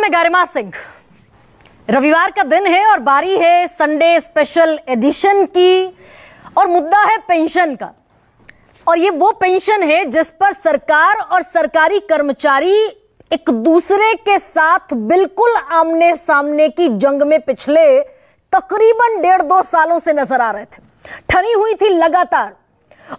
नाम है गरिमा सिंह। रविवार का दिन है और बारी है संडे स्पेशल एडिशन की और मुद्दा है पेंशन का। और ये वो पेंशन है जिस पर सरकार और सरकारी कर्मचारी एक दूसरे के साथ बिल्कुल आमने सामने की जंग में पिछले तकरीबन 1.5-2 सालों से नजर आ रहे थे। ठनी हुई थी लगातार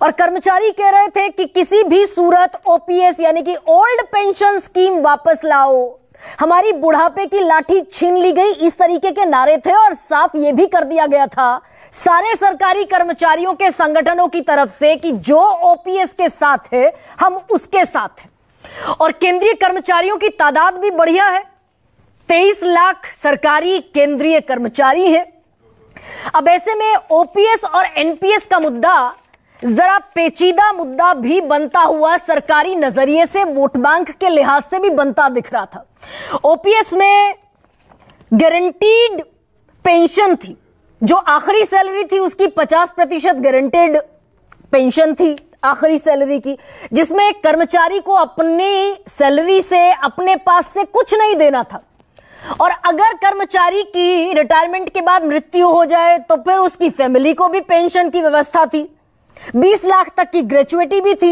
और कर्मचारी कह रहे थे कि किसी भी सूरत ओपीएस यानी कि ओल्ड पेंशन स्कीम वापस लाओ, हमारी बुढ़ापे की लाठी छीन ली गई, इस तरीके के नारे थे। और साफ यह भी कर दिया गया था सारे सरकारी कर्मचारियों के संगठनों की तरफ से कि जो ओपीएस के साथ है हम उसके साथ हैं। और केंद्रीय कर्मचारियों की तादाद भी बढ़िया है, 23 लाख सरकारी केंद्रीय कर्मचारी हैं। अब ऐसे में ओपीएस और एनपीएस का मुद्दा जरा पेचीदा मुद्दा भी बनता हुआ सरकारी नजरिए से, वोट बैंक के लिहाज से भी बनता दिख रहा था। ओपीएस में गारंटीड पेंशन थी, जो आखिरी सैलरी थी उसकी 50% गारंटेड पेंशन थी आखिरी सैलरी की, जिसमें कर्मचारी को अपनी सैलरी से अपने पास से कुछ नहीं देना था। और अगर कर्मचारी की रिटायरमेंट के बाद मृत्यु हो जाए तो फिर उसकी फैमिली को भी पेंशन की व्यवस्था थी। 20 लाख तक की ग्रेचुइटी भी थी।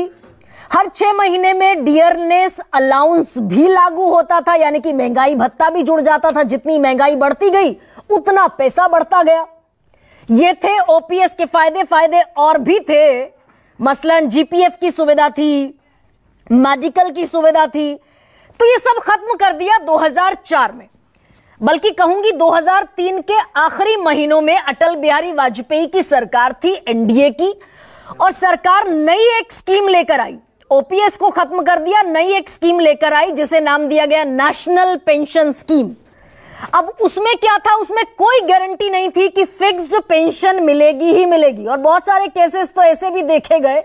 हर 6 महीने में डियरनेस अलाउंस भी लागू होता था, यानी कि महंगाई भत्ता भी जुड़ जाता था। जितनी महंगाई बढ़ती गई उतना पैसा बढ़ता गया। ये थे ओपीएस के फायदे। फायदे और भी थे, मसलन जीपीएफ की सुविधा थी, मेडिकल की सुविधा थी। तो ये सब खत्म कर दिया 2004 में, बल्कि कहूंगी 2003 के आखिरी महीनों में अटल बिहारी वाजपेयी की सरकार थी, एनडीए की, और सरकार नई एक स्कीम लेकर आई। ओपीएस को खत्म कर दिया, नई एक स्कीम लेकर आई जिसे नाम दिया गया नेशनल पेंशन स्कीम। अब उसमें क्या था, उसमें कोई गारंटी नहीं थी कि फिक्स्ड पेंशन मिलेगी ही मिलेगी। और बहुत सारे केसेस तो ऐसे भी देखे गए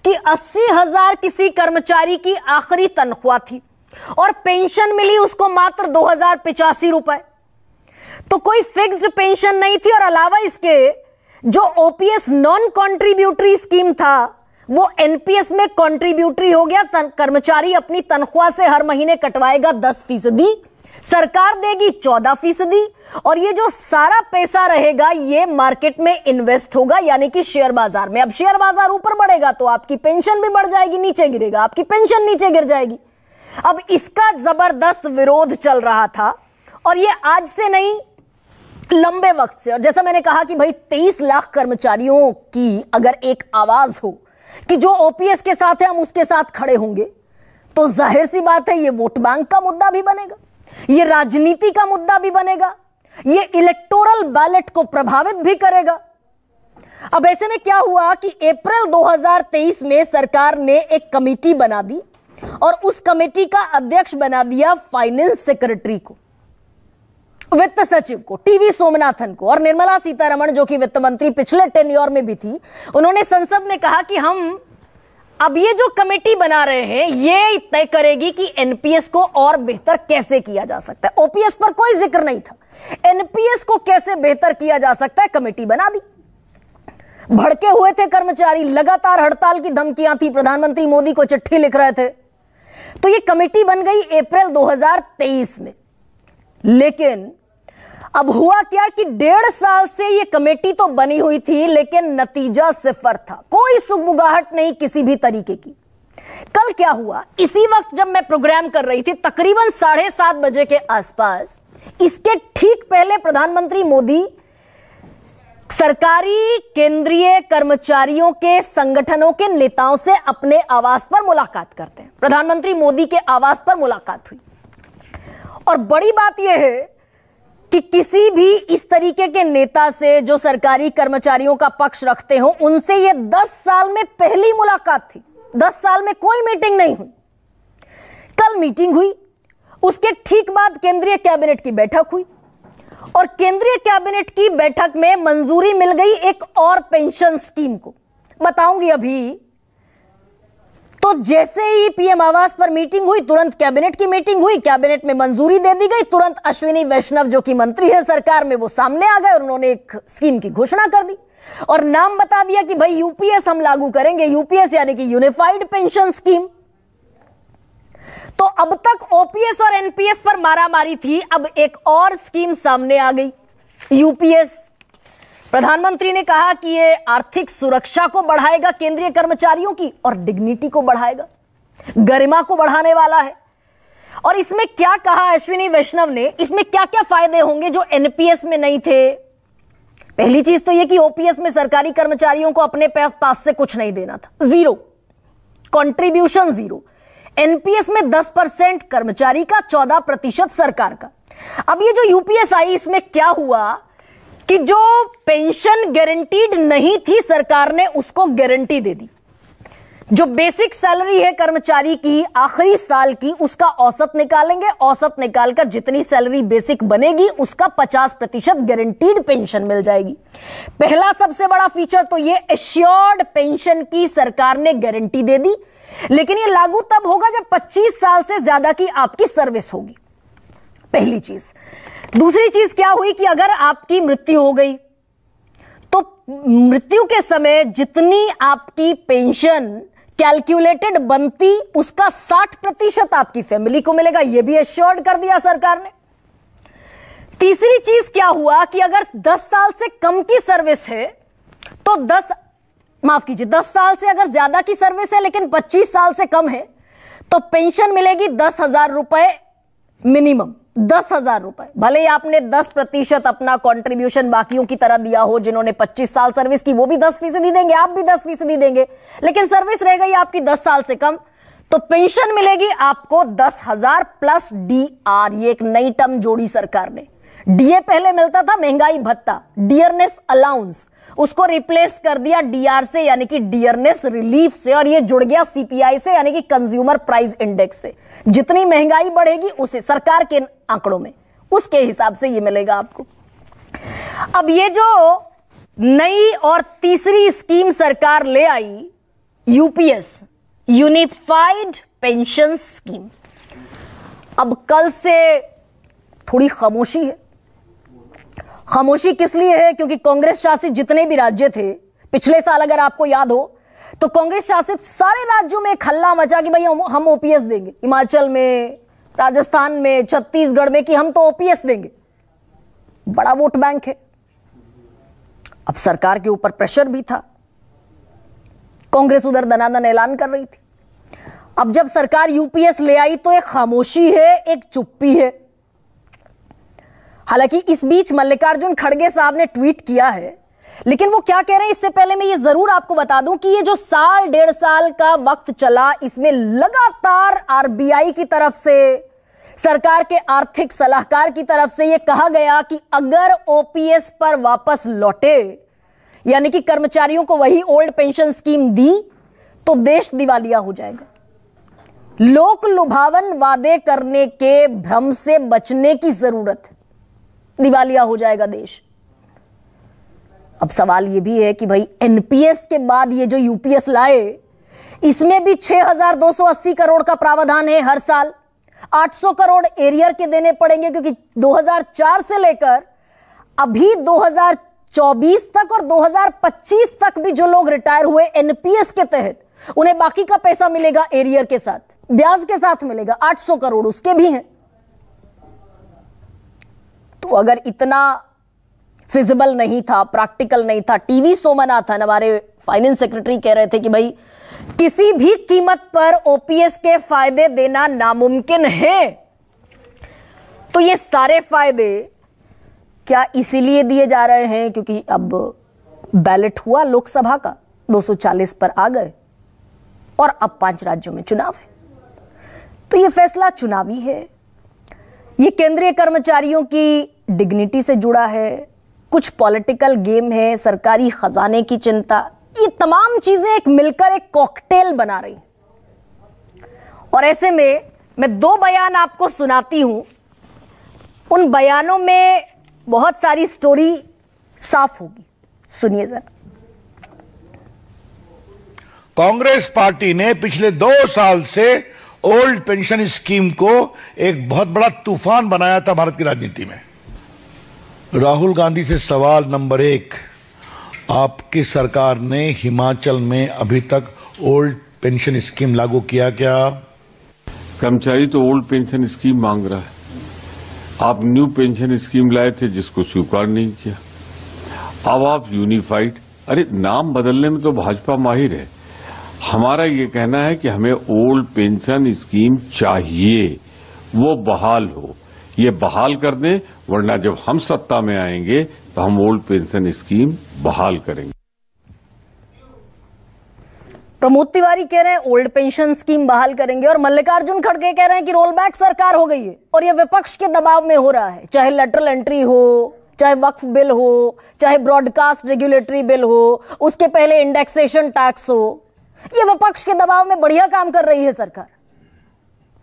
कि 80,000 किसी कर्मचारी की आखिरी तनख्वाह थी और पेंशन मिली उसको मात्र 2,085 रुपए। तो कोई फिक्स्ड पेंशन नहीं थी। और अलावा इसके जो ओपीएस नॉन कॉन्ट्रीब्यूटरी स्कीम था वो एनपीएस में कॉन्ट्रीब्यूटरी हो गया। कर्मचारी अपनी तनख्वाह से हर महीने कटवाएगा 10%, सरकार देगी 14%, और ये जो सारा पैसा रहेगा ये मार्केट में इन्वेस्ट होगा, यानी कि शेयर बाजार में। अब शेयर बाजार ऊपर बढ़ेगा तो आपकी पेंशन भी बढ़ जाएगी, नीचे गिरेगा आपकी पेंशन नीचे गिर जाएगी। अब इसका जबरदस्त विरोध चल रहा था और ये आज से नहीं, लंबे वक्त से। और जैसा मैंने कहा कि भाई 23 लाख कर्मचारियों की अगर एक आवाज हो कि जो ओपीएस के साथ है हम उसके साथ खड़े होंगे, तो जाहिर सी बात है ये वोट बैंक का मुद्दा भी बनेगा, ये राजनीति का मुद्दा भी बनेगा, ये इलेक्टोरल बैलेट को प्रभावित भी करेगा। अब ऐसे में क्या हुआ कि अप्रैल 2023 में सरकार ने एक कमेटी बना दी और उस कमेटी का अध्यक्ष बना दिया फाइनेंस सेक्रेटरी को, वित्त सचिव को, टीवी सोमनाथन को। और निर्मला सीतारमण जो कि वित्त मंत्री पिछले टेन्योर में भी थी, उन्होंने संसद में कहा कि हम अब ये जो कमेटी बना रहे हैं ये तय करेगी कि एनपीएस को और बेहतर कैसे किया जा सकता है। ओपीएस पर कोई जिक्र नहीं था, एनपीएस को कैसे बेहतर किया जा सकता है कमेटी बना दी। भड़के हुए थे कर्मचारी, लगातार हड़ताल की धमकियां थी, प्रधानमंत्री मोदी को चिट्ठी लिख रहे थे। तो ये कमेटी बन गई अप्रैल 2023 में। लेकिन अब हुआ क्या कि 1.5 साल से ये कमेटी तो बनी हुई थी लेकिन नतीजा सिफर था, कोई सुगबुगाहट नहीं किसी भी तरीके की। कल क्या हुआ, इसी वक्त जब मैं प्रोग्राम कर रही थी तकरीबन 7:30 बजे के आसपास, इसके ठीक पहले प्रधानमंत्री मोदी सरकारी केंद्रीय कर्मचारियों के संगठनों के नेताओं से अपने आवास पर मुलाकात करते हैं। प्रधानमंत्री मोदी के आवास पर मुलाकात हुई और बड़ी बात यह है कि किसी भी इस तरीके के नेता से जो सरकारी कर्मचारियों का पक्ष रखते हो, उनसे यह 10 साल में पहली मुलाकात थी। 10 साल में कोई मीटिंग नहीं हुई। कल मीटिंग हुई, उसके ठीक बाद केंद्रीय कैबिनेट की बैठक हुई और केंद्रीय कैबिनेट की बैठक में मंजूरी मिल गई एक और पेंशन स्कीम को, बताऊंगी अभी। तो जैसे ही पीएम आवास पर मीटिंग हुई तुरंत कैबिनेट की मीटिंग हुई, कैबिनेट में मंजूरी दे दी गई। तुरंत अश्विनी वैष्णव जो कि मंत्री है सरकार में, वो सामने आ गए और उन्होंने एक स्कीम की घोषणा कर दी और नाम बता दिया कि भाई यूपीएस हम लागू करेंगे। यूपीएस यानी कि यूनिफाइड पेंशन स्कीम। तो अब तक ओपीएस और एनपीएस पर मारामारी थी, अब एक और स्कीम सामने आ गई, यूपीएस। प्रधानमंत्री ने कहा कि ये आर्थिक सुरक्षा को बढ़ाएगा, केंद्रीय कर्मचारियों की, और डिग्निटी को बढ़ाएगा, गरिमा को बढ़ाने वाला है। और इसमें क्या कहा अश्विनी वैष्णव ने, इसमें क्या क्या फायदे होंगे जो एनपीएस में नहीं थे। पहली चीज तो यह कि ओपीएस में सरकारी कर्मचारियों को अपने पास से कुछ नहीं देना था, जीरो कंट्रीब्यूशन, जीरो। एनपीएस में 10% कर्मचारी का, 14% सरकार का। अब ये जो यूपीएस आई, इसमें क्या हुआ कि जो पेंशन गारंटीड नहीं थी, सरकार ने उसको गारंटी दे दी। जो बेसिक सैलरी है कर्मचारी की आखिरी साल की, उसका औसत निकालेंगे, औसत निकालकर जितनी सैलरी बेसिक बनेगी उसका 50% गारंटीड पेंशन मिल जाएगी। पहला सबसे बड़ा फीचर तो ये एश्योर्ड पेंशन की सरकार ने गारंटी दे दी, लेकिन ये लागू तब होगा जब 25 साल से ज्यादा की आपकी सर्विस होगी, पहली चीज। दूसरी चीज क्या हुई कि अगर आपकी मृत्यु हो गई तो मृत्यु के समय जितनी आपकी पेंशन कैलकुलेटेड बनती, उसका 60% आपकी फैमिली को मिलेगा, यह भी एश्योर्ड कर दिया सरकार ने। तीसरी चीज क्या हुआ कि अगर 10 साल से कम की सर्विस है तो 10 साल से अगर ज्यादा की सर्विस है लेकिन 25 साल से कम है तो पेंशन मिलेगी 10,000 रुपए मिनिमम, 10,000 रुपए। भले ही आपने 10% अपना कंट्रीब्यूशन बाकियों की तरह दिया हो, जिन्होंने 25 साल सर्विस की वो भी 10% देंगे, आप भी 10% देंगे, लेकिन सर्विस रह गई आपकी 10 साल से कम, तो पेंशन मिलेगी आपको 10,000 प्लस डीआर। ये एक नई टर्म जोड़ी सरकार ने। डीए पहले मिलता था महंगाई भत्ता, डियरनेस अलाउंस, उसको रिप्लेस कर दिया डीआर से, यानी कि डियरनेस रिलीफ से, और ये जुड़ गया सीपीआई से, यानी कि कंज्यूमर प्राइस इंडेक्स से। जितनी महंगाई बढ़ेगी उसे सरकार के आंकड़ों में उसके हिसाब से ये मिलेगा आपको। अब ये जो नई और तीसरी स्कीम सरकार ले आई, यूपीएस, यूनिफाइड पेंशन स्कीम, अब कल से थोड़ी खामोशी है। खामोशी किस लिए है? क्योंकि कांग्रेस शासित जितने भी राज्य थे पिछले साल, अगर आपको याद हो, तो कांग्रेस शासित सारे राज्यों में हल्ला मचा कि भाई हम ओपीएस देंगे, हिमाचल में, राजस्थान में, छत्तीसगढ़ में, कि हम तो ओपीएस देंगे। बड़ा वोट बैंक है। अब सरकार के ऊपर प्रेशर भी था, कांग्रेस उधर दनादन ऐलान कर रही थी। अब जब सरकार यूपीएस ले आई तो एक खामोशी है, एक चुप्पी है। हालांकि इस बीच मल्लिकार्जुन खड़गे साहब ने ट्वीट किया है, लेकिन वो क्या कह रहे हैं इससे पहले मैं ये जरूर आपको बता दूं कि ये जो साल 1.5 साल का वक्त चला, इसमें लगातार आरबीआई की तरफ से, सरकार के आर्थिक सलाहकार की तरफ से ये कहा गया कि अगर ओपीएस पर वापस लौटे, यानी कि कर्मचारियों को वही ओल्ड पेंशन स्कीम दी, तो देश दिवालिया हो जाएगा। लोक लुभावन वादे करने के भ्रम से बचने की जरूरत है, दिवालिया हो जाएगा देश। अब सवाल यह भी है कि भाई एनपीएस के बाद ये जो यूपीएस लाए, इसमें भी 6,280 करोड़ का प्रावधान है हर साल। 800 करोड़ एरियर के देने पड़ेंगे, क्योंकि 2004 से लेकर अभी 2024 तक और 2025 तक भी जो लोग रिटायर हुए एनपीएस के तहत, उन्हें बाकी का पैसा मिलेगा एरियर के साथ, ब्याज के साथ मिलेगा। 800 करोड़ उसके भी हैं। तो अगर इतना फिजिबल नहीं था, प्रैक्टिकल नहीं था, टीवी सोमनाथन हमारे फाइनेंस सेक्रेटरी कह रहे थे कि भाई किसी भी कीमत पर ओपीएस के फायदे देना नामुमकिन है, तो ये सारे फायदे क्या इसीलिए दिए जा रहे हैं क्योंकि अब बैलेट हुआ लोकसभा का, 240 पर आ गए और अब 5 राज्यों में चुनाव है, तो ये फैसला चुनावी है। ये केंद्रीय कर्मचारियों की डिग्निटी से जुड़ा है, कुछ पॉलिटिकल गेम है, सरकारी खजाने की चिंता, ये तमाम चीजें एक मिलकर एक कॉकटेल बना रही। और ऐसे में मैं 2 बयान आपको सुनाती हूं, उन बयानों में बहुत सारी स्टोरी साफ होगी, सुनिए जरा। कांग्रेस पार्टी ने पिछले 2 साल से ओल्ड पेंशन स्कीम को एक बहुत बड़ा तूफान बनाया था भारत की राजनीति में। राहुल गांधी से सवाल नंबर 1, आपकी सरकार ने हिमाचल में अभी तक ओल्ड पेंशन स्कीम लागू किया क्या? कर्मचारी तो ओल्ड पेंशन स्कीम मांग रहा है। आप न्यू पेंशन स्कीम लाए थे जिसको स्वीकार नहीं किया। अब आप यूनिफाइड, अरे नाम बदलने में तो भाजपा माहिर है। हमारा ये कहना है कि हमें ओल्ड पेंशन स्कीम चाहिए, वो बहाल हो, ये बहाल कर दें, वरना जब हम सत्ता में आएंगे तो हम ओल्ड पेंशन स्कीम बहाल करेंगे। प्रमोद तिवारी कह रहे हैं ओल्ड पेंशन स्कीम बहाल करेंगे और मल्लिकार्जुन खड़गे कह रहे हैं कि रोल बैक सरकार हो गई है और यह विपक्ष के दबाव में हो रहा है। चाहे लेटरल एंट्री हो, चाहे वक्फ बिल हो, चाहे ब्रॉडकास्ट रेगुलेटरी बिल हो, उसके पहले इंडेक्सेशन टैक्स हो, यह विपक्ष के दबाव में बढ़िया काम कर रही है सरकार।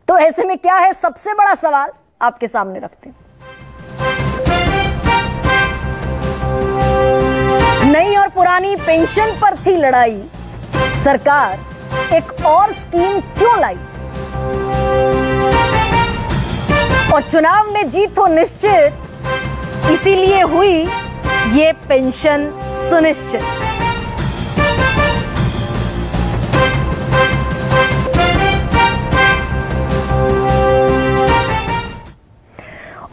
तो ऐसे में क्या है, सबसे बड़ा सवाल आपके सामने रखते हैं। नई और पुरानी पेंशन पर थी लड़ाई, सरकार एक और स्कीम क्यों लाई? और चुनाव में जीत हो निश्चित, इसीलिए हुई ये पेंशन सुनिश्चित।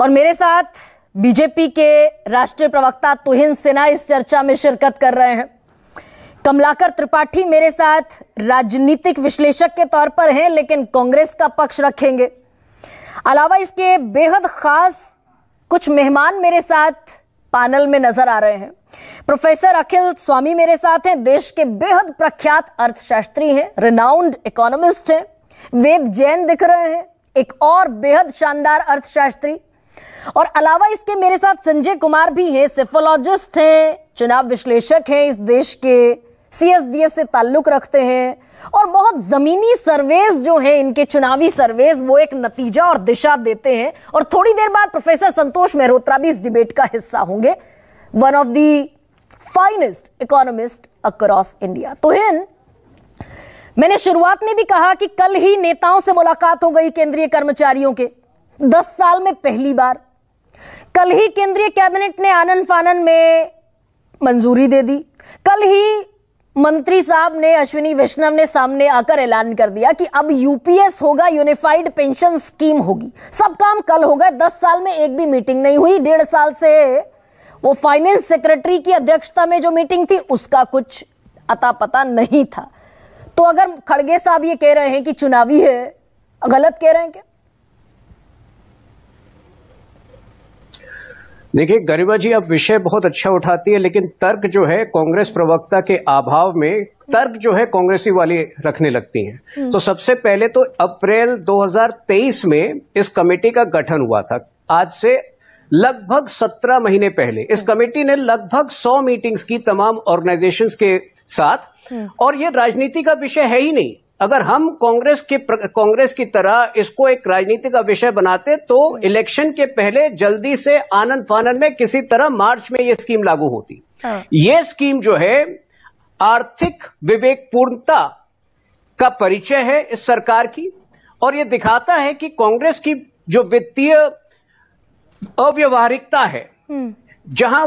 और मेरे साथ बीजेपी के राष्ट्रीय प्रवक्ता तुहिन सिन्हा इस चर्चा में शिरकत कर रहे हैं। कमलाकर त्रिपाठी मेरे साथ राजनीतिक विश्लेषक के तौर पर हैं, लेकिन कांग्रेस का पक्ष रखेंगे। अलावा इसके बेहद खास कुछ मेहमान मेरे साथ पैनल में नजर आ रहे हैं। प्रोफेसर अखिल स्वामी मेरे साथ हैं, देश के बेहद प्रख्यात अर्थशास्त्री हैं, रिनाउंड इकोनॉमिस्ट हैं। वेद जैन दिख रहे हैं, एक और बेहद शानदार अर्थशास्त्री। और अलावा इसके मेरे साथ संजय कुमार भी हैं, सेफोलॉजिस्ट हैं, चुनाव विश्लेषक हैं, इस देश के सीएसडीएस से ताल्लुक रखते हैं और बहुत जमीनी सर्वेज जो हैं इनके चुनावी सर्वेज, वो एक नतीजा और दिशा देते हैं। और थोड़ी देर बाद प्रोफेसर संतोष मेहरोत्रा भी इस डिबेट का हिस्सा होंगे, one of the finest economist across India. तो मैंने शुरुआत में भी कहा कि कल ही नेताओं से मुलाकात हो गई केंद्रीय कर्मचारियों के, 10 साल में पहली बार। कल ही केंद्रीय कैबिनेट ने आनन फानन में मंजूरी दे दी। कल ही मंत्री साहब ने, अश्विनी वैष्णव ने सामने आकर ऐलान कर दिया कि अब यूपीएस होगा, यूनिफाइड पेंशन स्कीम होगी। सब काम कल हो गए। 10 साल में एक भी मीटिंग नहीं हुई। 1.5 साल से वो फाइनेंस सेक्रेटरी की अध्यक्षता में जो मीटिंग थी उसका कुछ अता पता नहीं था। तो अगर खड़गे साहब ये कह रहे हैं कि चुनावी है, गलत कह रहे हैं क्या? देखिए गरिमा जी, आप विषय बहुत अच्छा उठाती है, लेकिन तर्क जो है कांग्रेस प्रवक्ता के अभाव में तर्क जो है कांग्रेसी वाली रखने लगती हैं। तो सबसे पहले तो अप्रैल 2023 में इस कमेटी का गठन हुआ था। आज से लगभग 17 महीने पहले इस कमेटी ने लगभग 100 मीटिंग्स की तमाम ऑर्गेनाइजेशंस के साथ, और ये राजनीति का विषय है ही नहीं। अगर हम कांग्रेस की तरह इसको एक राजनीति का विषय बनाते तो इलेक्शन के पहले जल्दी से आनन फानन में किसी तरह मार्च में ये स्कीम लागू होती। ये स्कीम जो है आर्थिक विवेकपूर्णता का परिचय है इस सरकार की, और ये दिखाता है कि कांग्रेस की जो वित्तीय अव्यवहारिकता है, जहां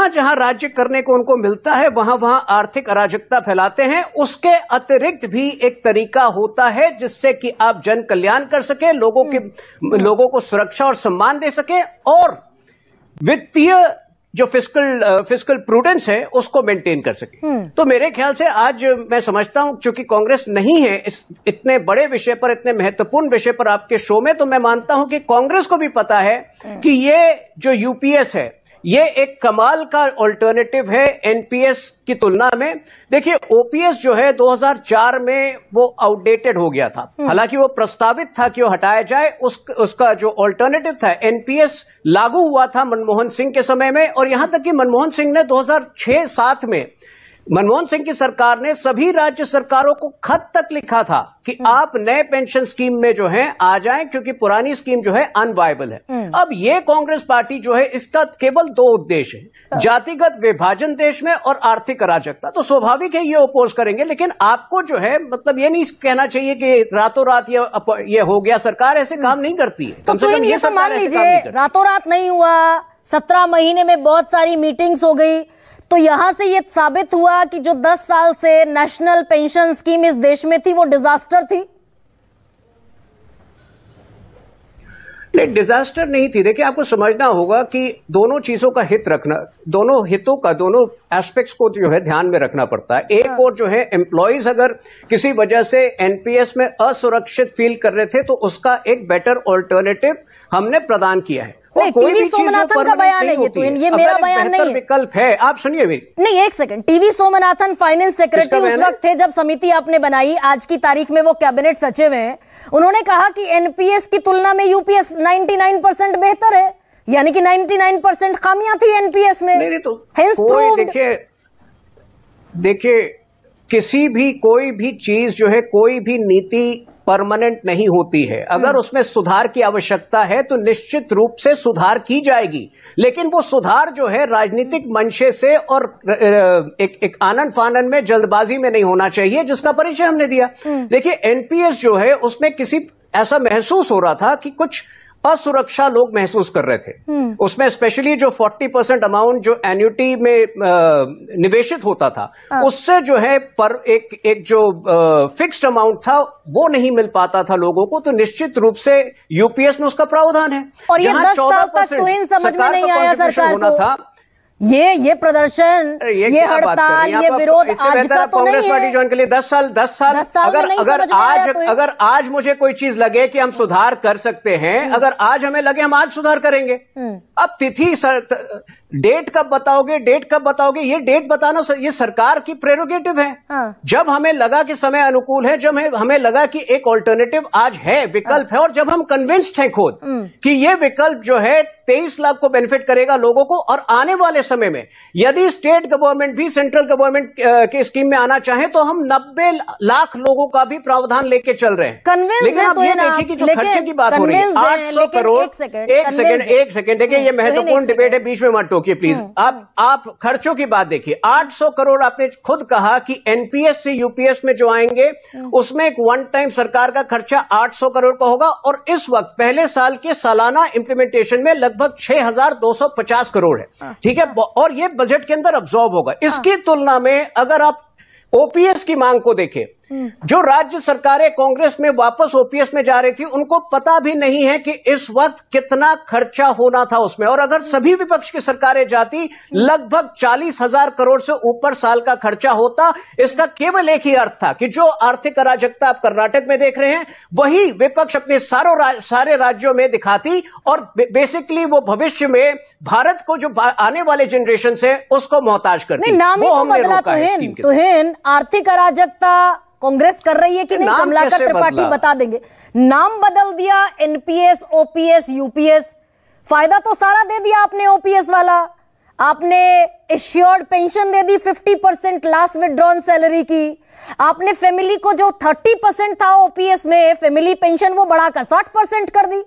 जहां राज्य करने को उनको मिलता है वहां वहां आर्थिक अराजकता फैलाते हैं। उसके अतिरिक्त भी एक तरीका होता है जिससे कि आप जन कल्याण कर सके, लोगों को सुरक्षा और सम्मान दे सके, और वित्तीय जो फिस्कल प्रूडेंस है उसको मेंटेन कर सके। तो मेरे ख्याल से आज मैं समझता हूं, चूंकि कांग्रेस नहीं है इस इतने बड़े विषय पर, इतने महत्वपूर्ण विषय पर आपके शो में, तो मैं मानता हूं कि कांग्रेस को भी पता है कि ये जो यूपीएस है ये एक कमाल का ऑल्टरनेटिव है एनपीएस की तुलना में। देखिए ओपीएस जो है 2004 में वो आउटडेटेड हो गया था, हालांकि वो प्रस्तावित था कि वो हटाया जाए। उसका जो ऑल्टरनेटिव था एनपीएस लागू हुआ था मनमोहन सिंह के समय में, और यहां तक कि मनमोहन सिंह ने 2006-7 में मनमोहन सिंह की सरकार ने सभी राज्य सरकारों को खत तक लिखा था कि आप नए पेंशन स्कीम में जो है आ जाएं, क्योंकि पुरानी स्कीम जो है अनवायबल है। अब ये कांग्रेस पार्टी जो है इसका केवल 2 उद्देश्य है, जातिगत विभाजन देश में और आर्थिक अराजकता। तो स्वाभाविक है ये ओपोज करेंगे, लेकिन आपको जो है मतलब ये नहीं कहना चाहिए कि रातों रात ये हो गया। सरकार ऐसे काम नहीं करती है। तो ये तो मान लीजिए रातों रात नहीं हुआ, 17 महीने में बहुत सारी मीटिंग्स हो गई, तो यहां से ये साबित हुआ कि जो 10 साल से नेशनल पेंशन स्कीम इस देश में थी वो डिजास्टर थी। नहीं, डिजास्टर नहीं थी। देखिए, आपको समझना होगा कि दोनों चीजों का हित रखना, दोनों हितों का, दोनों एस्पेक्ट्स को जो है ध्यान में रखना पड़ता है। एक और जो है एम्प्लॉइज अगर किसी वजह से एनपीएस में असुरक्षित फील कर रहे थे तो उसका एक बेटर ऑल्टरनेटिव हमने प्रदान किया है। नहीं, टीवी सोमनाथन का बयान है ये मेरा बयान नहीं है। विकल्प है, आप सुनिए मेरी। नहीं, एक second. TV Somanathan finance secretary उस वक्त थे जब समिति आपने बनाई, आज की तारीख में वो कैबिनेट सचिव हैं। उन्होंने कहा कि एनपीएस की तुलना में यूपीएस 99% बेहतर है, यानी कि 99% खामियां थी एनपीएस में। नहीं तो कोई देखिए कोई भी चीज जो है, कोई भी नीति परमानेंट नहीं होती है। अगर उसमें सुधार की आवश्यकता है तो निश्चित रूप से सुधार की जाएगी, लेकिन वो सुधार जो है राजनीतिक मंशे से और एक आनन फानन में, जल्दबाजी में नहीं होना चाहिए, जिसका परिचय हमने दिया। देखिए, एनपीएस जो है उसमें किसी ऐसा महसूस हो रहा था कि कुछ असुरक्षा लोग महसूस कर रहे थे उसमें, स्पेशली जो 40% अमाउंट जो एन्युटी में निवेशित होता था, उससे जो है पर एक जो फिक्स्ड अमाउंट था वो नहीं मिल पाता था लोगों को। तो निश्चित रूप से यूपीएस में उसका प्रावधान है। और ये 10 साल तक तो इन समझ में नहीं आया सरकार को। था ये प्रदर्शन, ये हड़ताल, ये विरोध आज का तो कांग्रेस पार्टी ज्वाइन के लिए 10 साल अगर आज मुझे कोई चीज लगे कि हम सुधार कर सकते हैं, अगर आज हमें लगे हम आज सुधार करेंगे। अब तिथि डेट कब बताओगे, ये डेट बताना ये सरकार की प्रेरोगेटिव है। जब हमें लगा कि समय अनुकूल है, जब हमें लगा कि एक ऑल्टरनेटिव आज है, विकल्प है, और जब हम कन्विंस्ड हैं खुद कि ये विकल्प जो है 23 लाख को बेनिफिट करेगा लोगों को, और आने वाले समय में यदि स्टेट गवर्नमेंट भी सेंट्रल गवर्नमेंट के स्कीम में आना चाहे तो हम 90 लाख लोगों का भी प्रावधान लेके चल रहे हैं। लेकिन आप ये देखिए कि जो खर्चे की बात हो रही है 800 करोड़। एक सेकेंड देखिए, ये महत्वपूर्ण डिबेट है, बीच में मत टोकिए प्लीज। आप खर्चों की बात देखिए। 800 करोड़ आपने खुद कहा कि एनपीएस से यूपीएस में जो आएंगे उसमें एक वन टाइम सरकार का खर्चा 800 करोड़ का होगा, और इस वक्त पहले साल के सालाना इंप्लीमेंटेशन में लगभग 6250 करोड़ है। ठीक है, और ये बजट के अंदर अब्सॉर्ब होगा। इसकी तुलना में अगर आप ओपीएस की मांग को देखें, जो राज्य सरकारें कांग्रेस में वापस ओपीएस में जा रही थी, उनको पता भी नहीं है कि इस वक्त कितना खर्चा होना था उसमें। और अगर सभी विपक्ष की सरकारें जाती, लगभग 40,000 करोड़ से ऊपर साल का खर्चा होता। इसका केवल एक ही अर्थ था कि जो आर्थिक अराजकता आप कर्नाटक में देख रहे हैं, वही विपक्ष अपने सारे राज्यों में दिखाती, और बेसिकली वो भविष्य में भारत को जो आने वाले जनरेशन से उसको मोहताज करती। वो हमने रोका है। आर्थिक अराजकता कांग्रेस कर रही है कि नहीं, कमलाकर त्रिपाठी बता देंगे। नाम बदल दिया, एनपीएस, ओपीएस, यूपीएस। फायदा तो सारा दे दिया आपने ओपीएस वाला। आपने एश्योर्ड पेंशन दे दी 50% लास्ट विथड्रॉन सैलरी की। आपने फैमिली को जो 30% था ओपीएस में फैमिली पेंशन, वो बढ़ाकर 60% कर दी।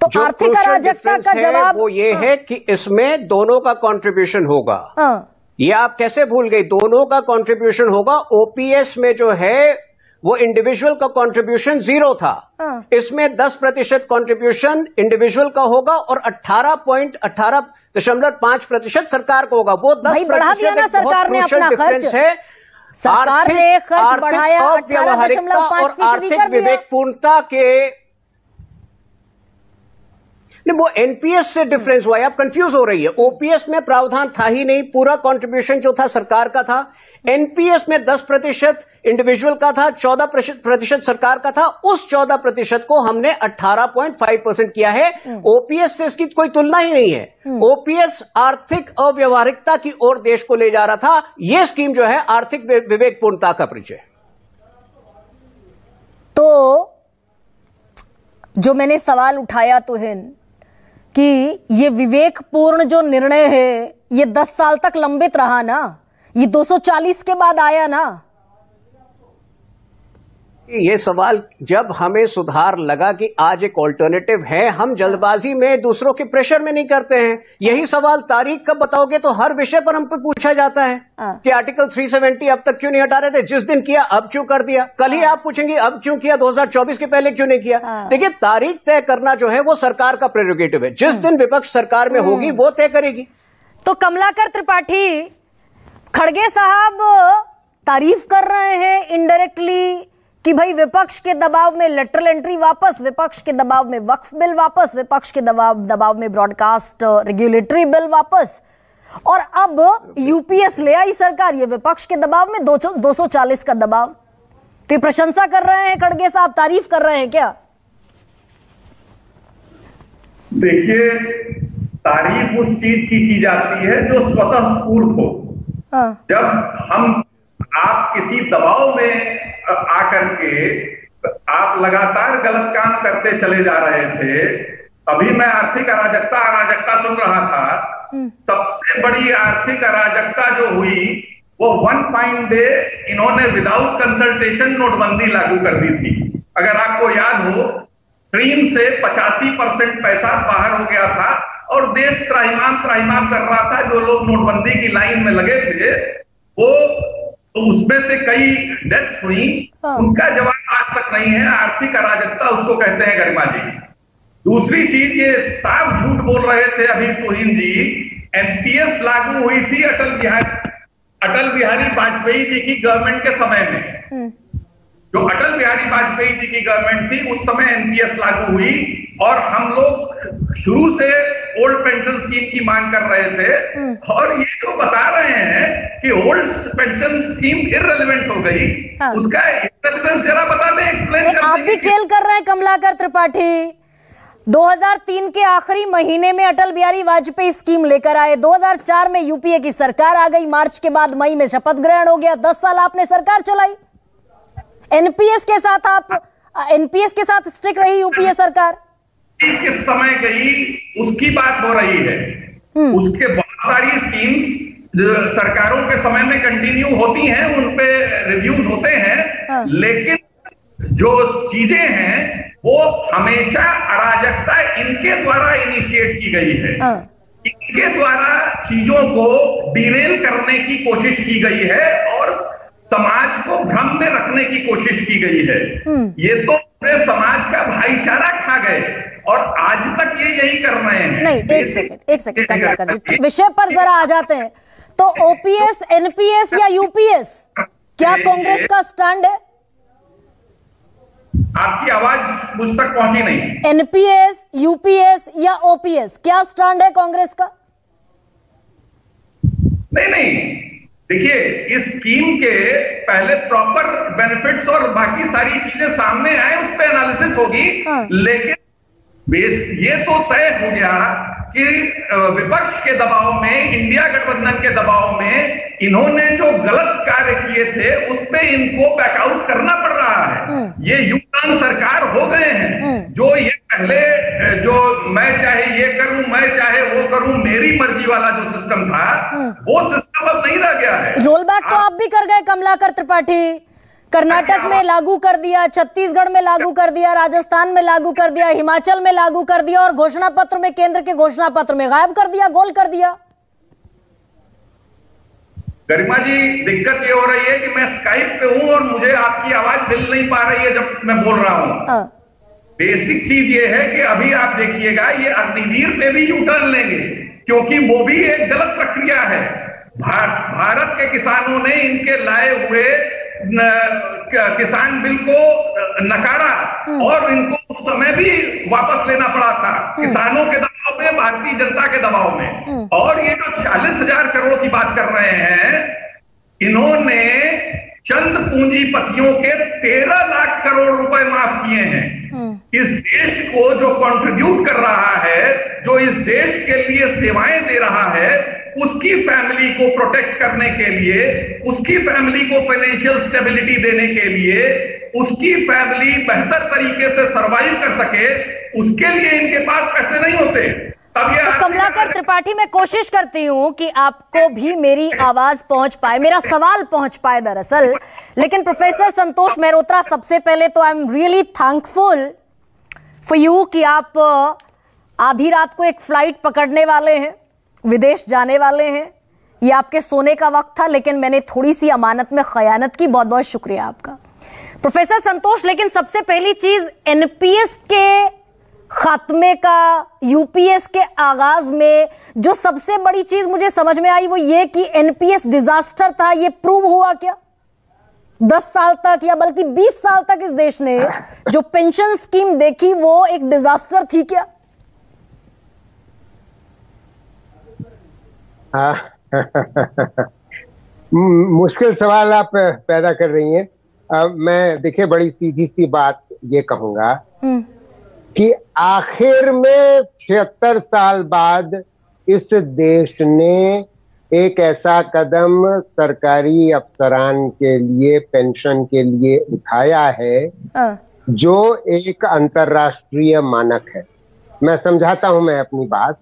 तो आर्थिक अराजकता का जवाब वो ये है कि इसमें दोनों का कंट्रीब्यूशन होगा। ये आप कैसे भूल गई? दोनों का कंट्रीब्यूशन होगा। ओपीएस में जो है वो इंडिविजुअल का कंट्रीब्यूशन 0 था। इसमें 10% कंट्रीब्यूशन इंडिविजुअल का होगा और 18.5% सरकार का होगा। वो 10% सरकार ने अपना खर्च है, सरकार ने खर्च बढ़ाया, अव्यवहारिकता और आर्थिक विवेकपूर्णता के वो एनपीएस से डिफरेंस हुआ है। आप कंफ्यूज हो रही है। ओपीएस में प्रावधान था ही नहीं, पूरा कंट्रीब्यूशन जो था सरकार का था। एनपीएस में 10% इंडिविजुअल का था, 14% सरकार का था। उस 14% को हमने 18.5% किया है। ओपीएस से इसकी कोई तुलना ही नहीं है। ओपीएस आर्थिक अव्यवहारिकता की ओर देश को ले जा रहा था। यह स्कीम जो है आर्थिक विवेकपूर्णता का परिचय। तो जो मैंने सवाल उठाया तो है कि ये विवेकपूर्ण जो निर्णय है ये 10 साल तक लंबित रहा ना, ये 240 के बाद आया ना। ये सवाल जब हमें सुधार लगा कि आज एक ऑल्टरनेटिव है, हम जल्दबाजी में दूसरों के प्रेशर में नहीं करते हैं। यही सवाल तारीख कब बताओगे तो हर विषय पर हम पे पूछा जाता है कि आर्टिकल 370 अब तक क्यों नहीं हटा रहे थे, जिस दिन किया अब क्यों कर दिया। कल ही आप पूछेंगे अब क्यों किया, 2024 के पहले क्यों नहीं किया। देखिए, तारीख तय करना जो है वो सरकार का प्रेरोगेटिव है। जिस दिन विपक्ष सरकार में होगी वो तय करेगी। तो कमलाकर त्रिपाठी, खड़गे साहब तारीफ कर रहे हैं इनडायरेक्टली कि भाई विपक्ष के दबाव में लेटरल एंट्री वापस, विपक्ष के दबाव में वक्फ बिल वापस, विपक्ष के दबाव में ब्रॉडकास्ट रेगुलेटरी बिल वापस, और अब यूपीएस ले आई सरकार, ये विपक्ष के दबाव में 240 का दबाव। तो ये प्रशंसा कर रहे हैं खड़गे साहब, तारीफ कर रहे हैं क्या? देखिए, तारीफ उस चीज की जाती है जो स्वतः स्फूर्त हो। जब आप किसी दबाव में आकर के आप लगातार गलत काम करते चले जा रहे थे। अभी मैं आर्थिक अराजकता सुन रहा था। सबसे बड़ी आर्थिक अराजकता जो हुई वो वन फाइन डे इन्होंने विदाउट कंसल्टेशन नोटबंदी लागू कर दी थी। अगर आपको याद हो, स्ट्रीम से 85% पैसा बाहर हो गया था और देश त्राहिमाम कर रहा था। जो लोग नोटबंदी की लाइन में लगे थे वो तो उसमें से कई डेथ्स हुई, उनका जवाब आज तक नहीं है। आर्थिक अराजकता उसको कहते हैं गरिमा जी। दूसरी चीज, ये साफ झूठ बोल रहे थे अभी तुहिन जी, एनपीएस लागू हुई थी अटल बिहारी वाजपेयी जी की गवर्नमेंट के समय में। जो अटल बिहारी वाजपेयी जी की गवर्नमेंट थी उस समय एनपीएस लागू हुई और हम लोग शुरू से ओल्ड पेंशन स्कीम की मांग कर रहे थे। और ये जो बता रहे हैं कि ओल्ड पेंशन स्कीम इररिलेवेंट हो गई, उसका इररिलेवेंस जरा बता दें, एक्सप्लेन कर दें। आप भी खेल कर रहे हैं कमलाकर त्रिपाठी। 2003 के आखिरी महीने में अटल बिहारी वाजपेयी स्कीम लेकर आए, 2004 में यूपीए की सरकार आ गई, मार्च के बाद मई में शपथ ग्रहण हो गया, 10 साल आपने सरकार चलाई। एनपीएस के साथ स्टिक रही यूपीए सरकार। किस समय गई उसकी बात हो रही है। उसके बहुत सारी स्कीम्स सरकारों के समय में कंटिन्यू होती हैं, उन पे रिव्यूज होते हैं, लेकिन जो चीजें हैं वो हमेशा अराजकता इनके द्वारा इनिशिएट की गई है। इनके द्वारा चीजों को डिरेल करने की कोशिश की गई है और समाज को भ्रम में रखने की कोशिश की गई है। ये तो पूरे समाज का भाईचारा खा गए और आज तक ये यही कर रहे हैं। नहीं, एक सेकंड कमलाकर जी, विषय पर जरा आ जाते हैं। तो ओपीएस, एनपीएस या यूपीएस, क्या कांग्रेस का स्टैंड है? आपकी आवाज मुझ तक पहुंची नहीं। एनपीएस, यूपीएस या ओपीएस, क्या स्टैंड है कांग्रेस का? नहीं, देखिए, इस स्कीम के पहले प्रॉपर बेनिफिट्स और बाकी सारी चीजें सामने आए, उस पर एनालिसिस होगी। लेकिन ये तो तय हो गया कि विपक्ष के दबाव में, इंडिया गठबंधन के दबाव में इन्होंने जो गलत कार्य किए थे उस पे इनको बैकआउट करना पड़ रहा है। ये यू-टर्न सरकार हो गए हैं। जो ये पहले जो मैं चाहे ये करूं, मैं चाहे वो करूं, मेरी मर्जी वाला जो सिस्टम था वो सिस्टम अब नहीं रह गया है। रोल बैक तो आप भी कर गए कमलाकर त्रिपाठी। कर्नाटक में लागू कर दिया, छत्तीसगढ़ में लागू कर दिया, राजस्थान में लागू कर दिया, हिमाचल में लागू कर दिया और घोषणा पत्र में, केंद्र के घोषणा पत्र में गायब कर दिया, गोल कर दिया। गरिमा जी, दिक्कत ये हो रही है कि मैं स्काइप पे हूं और मुझे आपकी आवाज मिल नहीं पा रही है जब मैं बोल रहा हूं। बेसिक चीज ये है कि अभी आप देखिएगा, ये अग्निवीर पे भी यू टर्न लेंगे क्योंकि वो भी एक गलत प्रक्रिया है। भारत के किसानों ने इनके लाए हुए किसान बिल को नकारा और इनको उस समय भी वापस लेना पड़ा था, किसानों के दबाव में, भारतीय जनता के दबाव में। और ये जो 40,000 करोड़ की बात कर रहे हैं, इन्होंने चंद पूंजीपतियों के 13 लाख करोड़ रुपए माफ किए हैं। इस देश को जो कंट्रीब्यूट कर रहा है, जो इस देश के लिए सेवाएं दे रहा है, उसकी फैमिली को प्रोटेक्ट करने के लिए, उसकी फैमिली को फाइनेंशियल स्टेबिलिटी देने के लिए, उसकी फैमिली बेहतर तरीके से सरवाइव कर सके, उसके लिए इनके पास पैसे नहीं होते। तब ये तो कमलाकर त्रिपाठी, मैं कोशिश करती हूं कि आपको भी मेरी आवाज पहुंच पाए, मेरा सवाल पहुंच पाए दरअसल। लेकिन प्रोफेसर संतोष मेहरोत्रा, सबसे पहले तो I am really thankful for you कि आप आधी रात को एक फ्लाइट पकड़ने वाले हैं, विदेश जाने वाले हैं। ये आपके सोने का वक्त था, लेकिन मैंने थोड़ी सी अमानत में खयानत की। बहुत बहुत शुक्रिया आपका प्रोफेसर संतोष। लेकिन सबसे पहली चीज, एनपीएस के खात्मे का, यूपीएस के आगाज में जो सबसे बड़ी चीज मुझे समझ में आई वो ये कि एनपीएस डिजास्टर था। ये प्रूव हुआ क्या? 10 साल तक या बल्कि 20 साल तक इस देश ने जो पेंशन स्कीम देखी वो एक डिजास्टर थी क्या? मुश्किल सवाल आप पैदा कर रही हैं। मैं देखिए बड़ी सीधी सी बात ये कहूंगा कि आखिर में 76 साल बाद इस देश ने एक ऐसा कदम सरकारी अफसरान के लिए पेंशन के लिए उठाया है जो एक अंतर्राष्ट्रीय मानक है। मैं समझाता हूं मैं अपनी बात।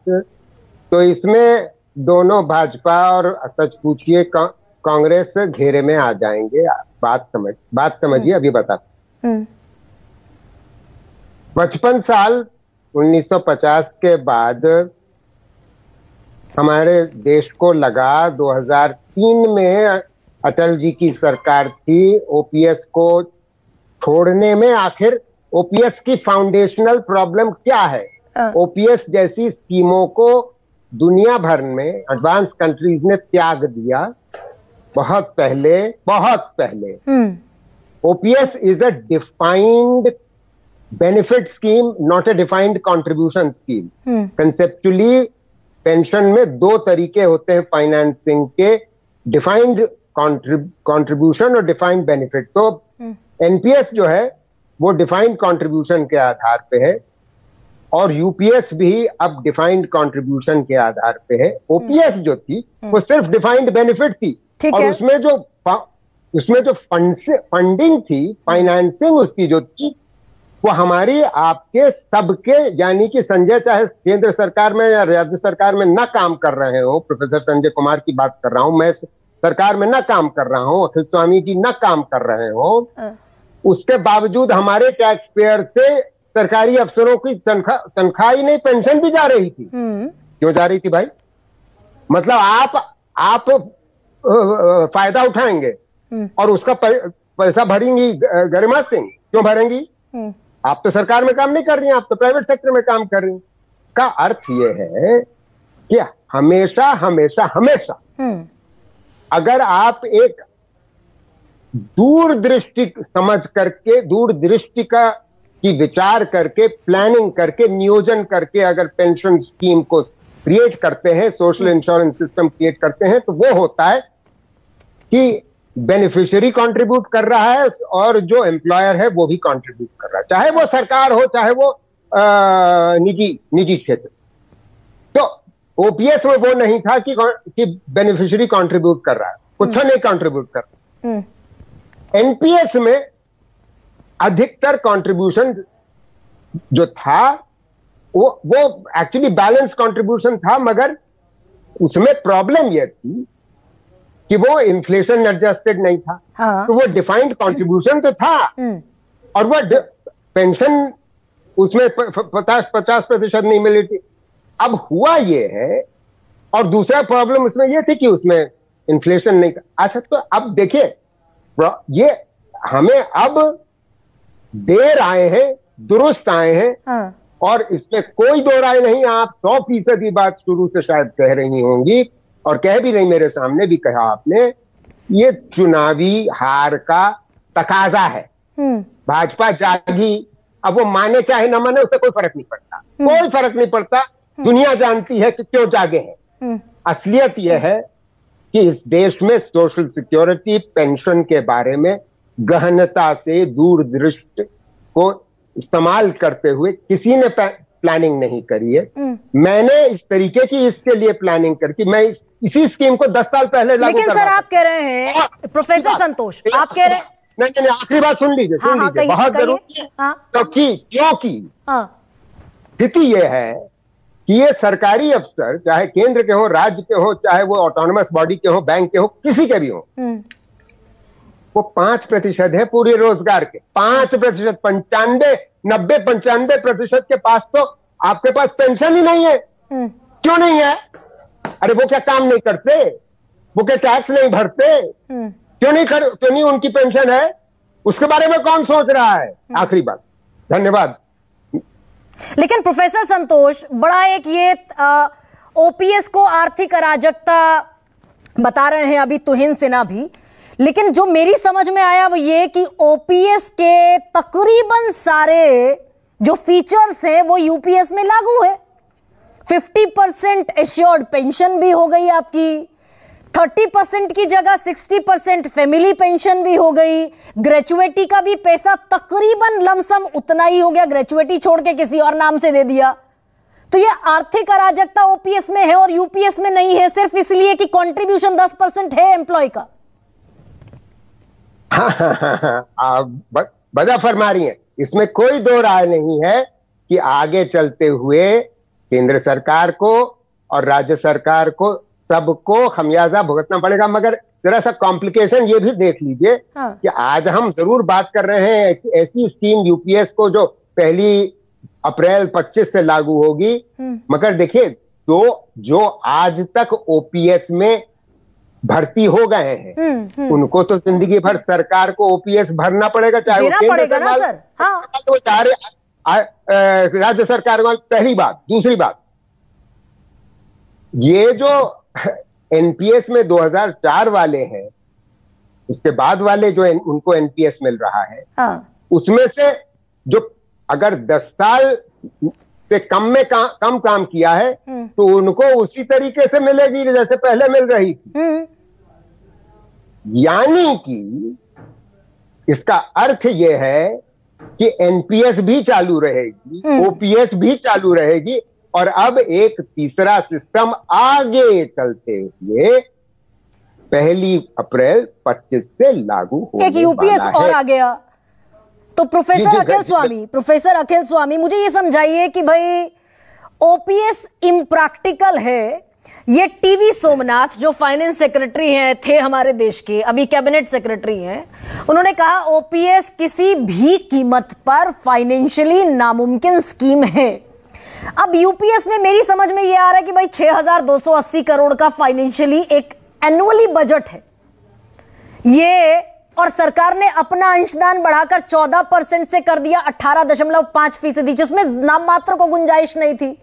तो इसमें दोनों भाजपा और सच पूछिए कांग्रेस घेरे में आ जाएंगे। बात समझिए अभी बताता। 55 साल 1950 के बाद हमारे देश को लगा 2003 में अटल जी की सरकार थी ओपीएस को छोड़ने में। आखिर ओपीएस की फाउंडेशनल प्रॉब्लम क्या है? ओपीएस जैसी स्कीमों को दुनिया भर में एडवांस कंट्रीज ने त्याग दिया बहुत पहले। OPS is a defined benefit scheme, not a defined contribution scheme. Conceptually pension में दो तरीके होते हैं फाइनेंसिंग के, डिफाइंड कंट्रीब्यूशन और डिफाइंड बेनिफिट। तो एनपीएस जो है वो डिफाइंड कंट्रीब्यूशन के आधार पे है और यूपीएस भी अब डिफाइंड कंट्रीब्यूशन के आधार पे है। ओपीएस जो थी वो सिर्फ डिफाइंड बेनिफिट थी और उसमें जो फंडिंग थी, फाइनेंसिंग उसकी जो थी वो हमारी आपके सबके, यानी कि संजय चाहे केंद्र सरकार में या राज्य सरकार में न काम कर रहे हो, प्रोफेसर संजय कुमार की बात कर रहा हूं, मैं सरकार में न काम कर रहा हूं, अखिल स्वामी जी न काम कर रहे हो, उसके बावजूद हमारे टैक्स पेयर से सरकारी अफसरों की तनख्वाह ही नहीं पेंशन भी जा रही थी। क्यों जा रही थी भाई? मतलब आप फायदा उठाएंगे और उसका पैसा भरेंगी गरिमा सिंह, क्यों भरेंगी? आप तो सरकार में काम नहीं कर रही हैं, आप तो प्राइवेट सेक्टर में काम कर रही हैं। का अर्थ यह है कि हमेशा अगर आप एक दूरदृष्टि समझ करके, दूरदृष्टि की विचार करके, प्लानिंग करके, नियोजन करके अगर पेंशन स्कीम को क्रिएट करते हैं, सोशल इंश्योरेंस सिस्टम क्रिएट करते हैं, तो वो होता है कि बेनिफिशियरी कंट्रीब्यूट कर रहा है और जो एम्प्लॉयर है वो भी कंट्रीब्यूट कर रहा है, चाहे वो सरकार हो चाहे वो निजी क्षेत्र। तो ओपीएस में वो नहीं था कि बेनिफिशियरी कंट्रीब्यूट कर रहा है, कुछ नहीं कंट्रीब्यूट कर रहा। एनपीएस में अधिकतर कंट्रीब्यूशन जो था वो एक्चुअली बैलेंस कंट्रीब्यूशन था, मगर उसमें प्रॉब्लम यह थी कि वो इन्फ्लेशन एडजस्टेड नहीं था। तो वो डिफाइंड कंट्रीब्यूशन तो था और वो पेंशन उसमें 50% नहीं मिली थी। अब हुआ ये है, और दूसरा प्रॉब्लम उसमें ये थी कि उसमें इन्फ्लेशन नहीं था। अच्छा, तो अब देखिए ये हमें अब देर आए हैं, दुरुस्त आए हैं और इसमें कोई दो राय नहीं। आप 100% बात शुरू से शायद कह रही होंगी और कह भी नहीं, मेरे सामने भी कहा आपने, ये चुनावी हार का तकाजा है। भाजपा जागी, अब वो माने चाहे न माने उससे कोई फर्क नहीं पड़ता, कोई फर्क नहीं पड़ता। दुनिया जानती है कि क्यों जागे हैं। असलियत यह है कि इस देश में सोशल सिक्योरिटी, पेंशन के बारे में गहनता से दूरदृष्टि को इस्तेमाल करते हुए किसी ने प्लानिंग नहीं करी है। मैंने इस तरीके की इसके लिए प्लानिंग करके मैं इसी स्कीम को 10 साल पहले लागू लेकिन सर आप कह रहे हैं प्रोफेसर संतोष, आप कह रहे हैं नहीं, आखिरी बात सुन लीजिए, बहुत जरूरी है। क्योंकि स्थिति यह है कि ये सरकारी अफसर, चाहे केंद्र के हो, राज्य के हो, चाहे वो ऑटोनमस बॉडी के हो, बैंक के हो, किसी के भी हो, वो 5% है पूरे रोजगार के। 5%, 95-90-95% के पास तो आपके पास पेंशन ही नहीं है। क्यों नहीं है? अरे वो क्या काम नहीं करते? वो क्या टैक्स नहीं भरते? क्यों नहीं उनकी पेंशन है? उसके बारे में कौन सोच रहा है? आखिरी बात, धन्यवाद। लेकिन प्रोफेसर संतोष, बड़ा एक ये ओपीएस को आर्थिक अराजकता बता रहे हैं अभी तुहिन सिन्हा भी, लेकिन जो मेरी समझ में आया वो ये कि ओपीएस के तकरीबन सारे जो फीचर्स हैं वो यूपीएस में लागू है। 50% एश्योर्ड पेंशन भी हो गई आपकी, 30% की जगह 60% फैमिली पेंशन भी हो गई, ग्रेचुएटी का भी पैसा तकरीबन लमसम उतना ही हो गया, ग्रेचुएटी छोड़ के किसी और नाम से दे दिया। तो ये आर्थिक अराजकता ओपीएस में है और यूपीएस में नहीं है, सिर्फ इसलिए कि कंट्रीब्यूशन 10% है एम्प्लॉय का। बजा फरमा रही है, इसमें कोई दो राय नहीं है कि आगे चलते हुए केंद्र सरकार को और राज्य सरकार को सबको खमियाजा भुगतना पड़ेगा। मगर जरा सा कॉम्प्लिकेशन ये भी देख लीजिए कि आज हम जरूर बात कर रहे हैं ऐसी स्कीम यूपीएस को जो 1 अप्रैल 25 से लागू होगी, मगर देखिए जो आज तक ओपीएस में भर्ती हो गए हैं उनको तो जिंदगी भर सरकार को ओपीएस भरना पड़ेगा, चाहे वो केंद्र सरकार हो चाहे राज्य सरकार। पहली बात। दूसरी बात, ये जो एनपीएस में 2004 वाले हैं, उसके बाद वाले जो उनको एनपीएस मिल रहा है, उसमें से जो अगर 10 साल से कम में कम काम किया है तो उनको उसी तरीके से मिलेगी जैसे पहले मिल रही थी। यानी कि इसका अर्थ यह है कि एनपीएस भी चालू रहेगी, ओपीएस भी चालू रहेगी, और अब एक तीसरा सिस्टम आगे चलते हुए 1 अप्रैल 25 से लागू होने एक यूपीएस और आ गया। तो प्रोफेसर अखिल स्वामी मुझे ये समझाइए कि भाई ओपीएस इम्प्रैक्टिकल है। ये टीवी सोमनाथ जो फाइनेंस सेक्रेटरी हैं, थे हमारे देश के, अभी कैबिनेट सेक्रेटरी हैं, उन्होंने कहा ओपीएस किसी भी कीमत पर फाइनेंशियली नामुमकिन स्कीम है। अब यूपीएस में मेरी समझ में ये आ रहा है कि भाई 6,280 करोड़ का फाइनेंशियली एक एनुअली बजट है ये, और सरकार ने अपना अंशदान बढ़ाकर 14% से कर दिया 18.5%, जिसमें नाम मात्र को गुंजाइश नहीं थी।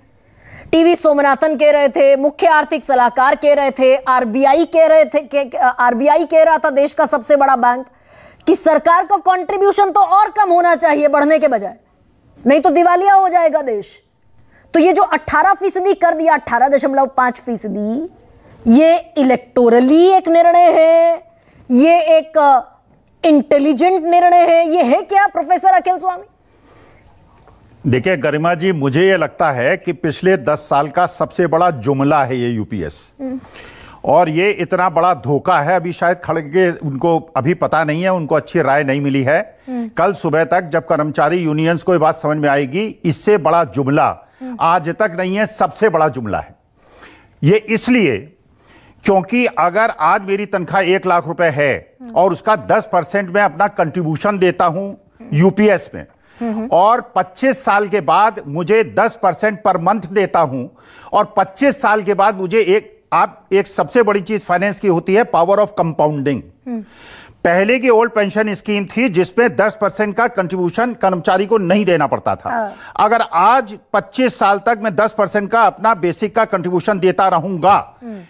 टीवी सोमनाथन कह रहे थे, मुख्य आर्थिक सलाहकार कह रहे थे, आरबीआई कह रहा था, देश का सबसे बड़ा बैंक, कि सरकार का कंट्रीब्यूशन तो और कम होना चाहिए बढ़ने के बजाय, नहीं तो दिवालिया हो जाएगा देश। तो ये जो 18% कर दिया, 18.5%, ये इलेक्टोरली एक निर्णय है, ये एक इंटेलिजेंट निर्णय है, ये है क्या प्रोफेसर अखिल स्वामी? देखिए गरिमा जी, मुझे ये लगता है कि पिछले 10 साल का सबसे बड़ा जुमला है ये यूपीएस, और ये इतना बड़ा धोखा है। अभी शायद खड़गे उनको अभी पता नहीं है, उनको अच्छी राय नहीं मिली है। कल सुबह तक जब कर्मचारी यूनियंस को ये बात समझ में आएगी, इससे बड़ा जुमला आज तक नहीं है, सबसे बड़ा जुमला है ये। इसलिए क्योंकि अगर आज मेरी तनख्वाह 1 लाख रुपए है और उसका 10% मैं अपना कंट्रीब्यूशन देता हूं यूपीएस में, और 25 साल के बाद मुझे 10% पर मंथ देता हूं, और 25 साल के बाद मुझे एक सबसे बड़ी चीज फाइनेंस की होती है, पावर ऑफ कंपाउंडिंग। पहले की ओल्ड पेंशन स्कीम थी जिसमें 10% का कंट्रीब्यूशन कर्मचारी को नहीं देना पड़ता था। अगर आज 25 साल तक मैं 10% का अपना बेसिक का कंट्रीब्यूशन देता रहूंगा,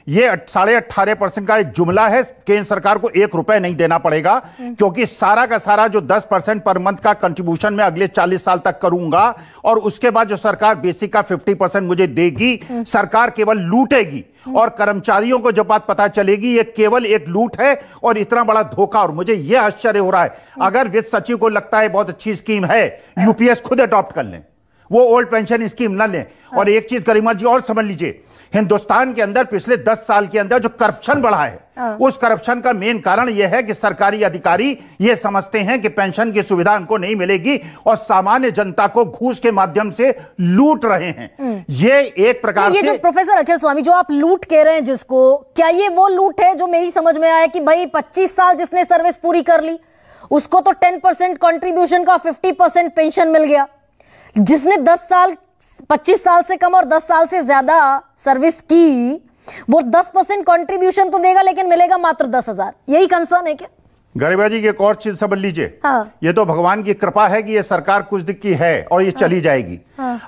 ये 18.5% का एक जुमला है। केंद्र सरकार को 1 रुपए नहीं देना पड़ेगा, क्योंकि सारा का सारा जो 10% पर मंथ का कंट्रीब्यूशन मैं अगले 40 साल तक करूंगा, और उसके बाद जो सरकार बेसिक का 50% मुझे देगी, सरकार केवल लूटेगी। और कर्मचारियों को जब बात पता चलेगी ये केवल एक लूट है और इतना बड़ा धोखा। और मुझे यह आश्चर्य हो रहा है, अगर वित्त सचिव को लगता है बहुत अच्छी स्कीम है, यूपीएस खुद अडॉप्ट कर लें, वो ओल्ड पेंशन स्कीम ना लें। और एक चीज गरिमा जी और समझ लीजिए, हिंदुस्तान के अंदर पिछले 10 साल के अंदर जो करप्शन बढ़ा है, उस करप्शन का मेन कारण यह है कि सरकारी अधिकारी ये समझते हैं कि पेंशन की सुविधा उनको नहीं मिलेगी और सामान्य जनता को घूस के माध्यम से लूट रहे हैं। ये एक प्रकार से, जो प्रोफेसर अखिल स्वामी जो आप लूट कह रहे हैं जिसको, क्या ये वो लूट है जो मेरी समझ में आया कि भाई 25 साल जिसने सर्विस पूरी कर ली उसको तो 10% कंट्रीब्यूशन का 50% पेंशन मिल गया, जिसने 25 साल से कम और 10 साल से ज्यादा सर्विस की वो 10% कंट्रीब्यूशन तो देगा लेकिन मिलेगा मात्र 10,000। यही कंसर्न है क्या? गरिमा जी एक और चीज समझ लीजिए, ये तो भगवान की कृपा है कि ये सरकार कुछ दिन की है और ये चली जाएगी।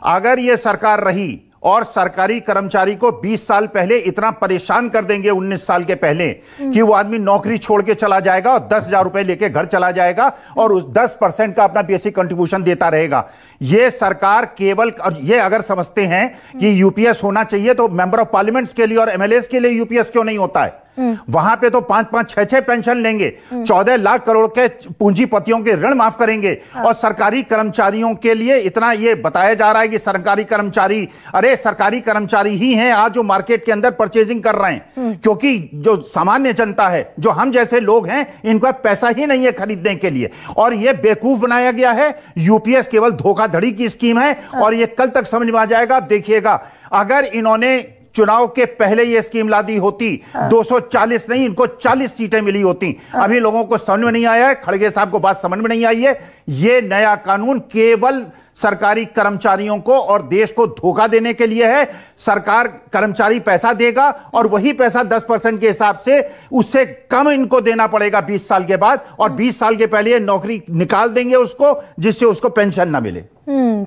अगर ये सरकार रही और सरकारी कर्मचारी को 20 साल पहले इतना परेशान कर देंगे, 19 साल के पहले, कि वो आदमी नौकरी छोड़ के चला जाएगा और 10,000 रुपए लेके घर चला जाएगा और उस 10% का अपना बेसिक कंट्रीब्यूशन देता रहेगा। ये सरकार केवल, और ये अगर समझते हैं कि यूपीएस होना चाहिए तो मेंबर ऑफ पार्लियामेंट्स के लिए और एमएलएस के लिए यूपीएस क्यों नहीं होता है? वहां पे तो 5-5, 6-6 पेंशन लेंगे, 14 लाख करोड़ के पूंजीपतियों के ऋण माफ करेंगे, और सरकारी कर्मचारियों के लिए इतना ये बताया जा रहा है कि सरकारी कर्मचारी, अरे सरकारी कर्मचारी ही हैं आज जो मार्केट के अंदर परचेजिंग कर रहे हैं, क्योंकि जो सामान्य जनता है, जो हम जैसे लोग हैं, इनका पैसा ही नहीं है खरीदने के लिए। और ये बेवकूफ बनाया गया है। यूपीएस केवल धोखाधड़ी की स्कीम है और ये कल तक समझ में आ जाएगा। आप देखिएगा, अगर इन्होंने चुनाव के पहले ये स्कीम ला दी होती, 240 नहीं, इनको 40 सीटें मिली होती। अभी लोगों को समझ में नहीं आया है, खड़गे साहब को बात समझ में नहीं आई है। ये नया कानून केवल सरकारी कर्मचारियों को और देश को धोखा देने के लिए है। सरकार कर्मचारी पैसा देगा और वही पैसा 10% के हिसाब से उससे कम इनको देना पड़ेगा 20 साल के बाद, और 20 साल के पहले नौकरी निकाल देंगे उसको, जिससे उसको पेंशन ना मिले।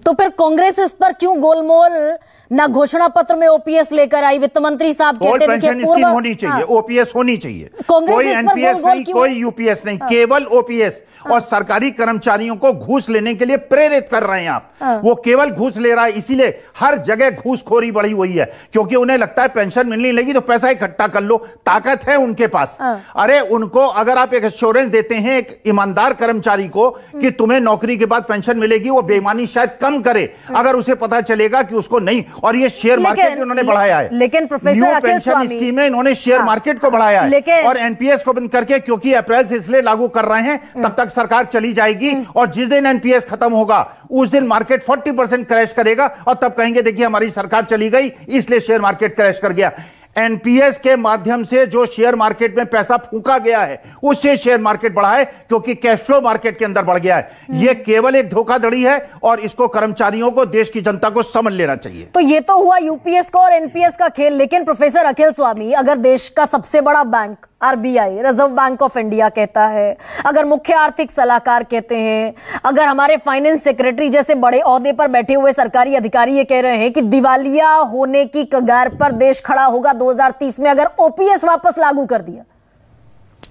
तो फिर कांग्रेस इस पर क्यों गोलमोल ना घोषणा पत्र में ओपीएस लेकर आई? वित्त मंत्री साहब कहते हैं पेंशन स्कीम होनी चाहिए, ओपीएस होनी चाहिए, कोई एनपीएस नहीं, कोई यूपीएस नहीं, केवल ओपीएस। और सरकारी कर्मचारियों को घूस लेने के लिए प्रेरित कर रहे हैं आप। वो केवल घूस ले रहा है, इसीलिए हर जगह घूसखोरी बढ़ी हुई है, क्योंकि उन्हें लगता है पेंशन मिलने लगी तो पैसा इकट्ठा कर लो, ताकत है उनके पास। अरे उनको अगर आप एक एश्योरेंस देते हैं एक ईमानदार कर्मचारी को कि तुम्हें नौकरी के बाद पेंशन मिलेगी, वो बेईमानी शायद कम करे अगर उसे पता चलेगा कि उसको नहीं। और ये शेयर मार्केट उन्होंने बढ़ाया है, लेकिन प्रोफेसर अखिल पेंशन स्कीम में इन्होंने शेयर मार्केट को बढ़ाया है, और एनपीएस को बंद करके, क्योंकि अप्रैल से इसलिए लागू कर रहे हैं तब तक सरकार चली जाएगी, और जिस दिन एनपीएस खत्म होगा उस दिन मार्केट 40% क्रैश करेगा, और तब कहेंगे देखिए हमारी सरकार चली गई इसलिए शेयर मार्केट क्रैश कर गया। एनपीएस के माध्यम से जो शेयर मार्केट में पैसा फूंका गया है उससे शेयर मार्केट बढ़ा है, क्योंकि कैश फ्लो मार्केट के अंदर बढ़ गया है। यह केवल एक धोखाधड़ी है और इसको कर्मचारियों को, देश की जनता को समझ लेना चाहिए। तो ये तो हुआ यूपीएस का और एनपीएस का खेल। लेकिन प्रोफेसर अखिल स्वामी, अगर देश का सबसे बड़ा bank RBI, reserve bank of India कहता है, अगर मुख्य आर्थिक सलाहकार कहते हैं, अगर हमारे फाइनेंस सेक्रेटरी जैसे बड़े ओहदे पर बैठे हुए सरकारी अधिकारी ये कह रहे हैं कि दिवालिया होने की कगार पर देश खड़ा होगा 2030 में अगर ओपीएस वापस लागू कर दिया,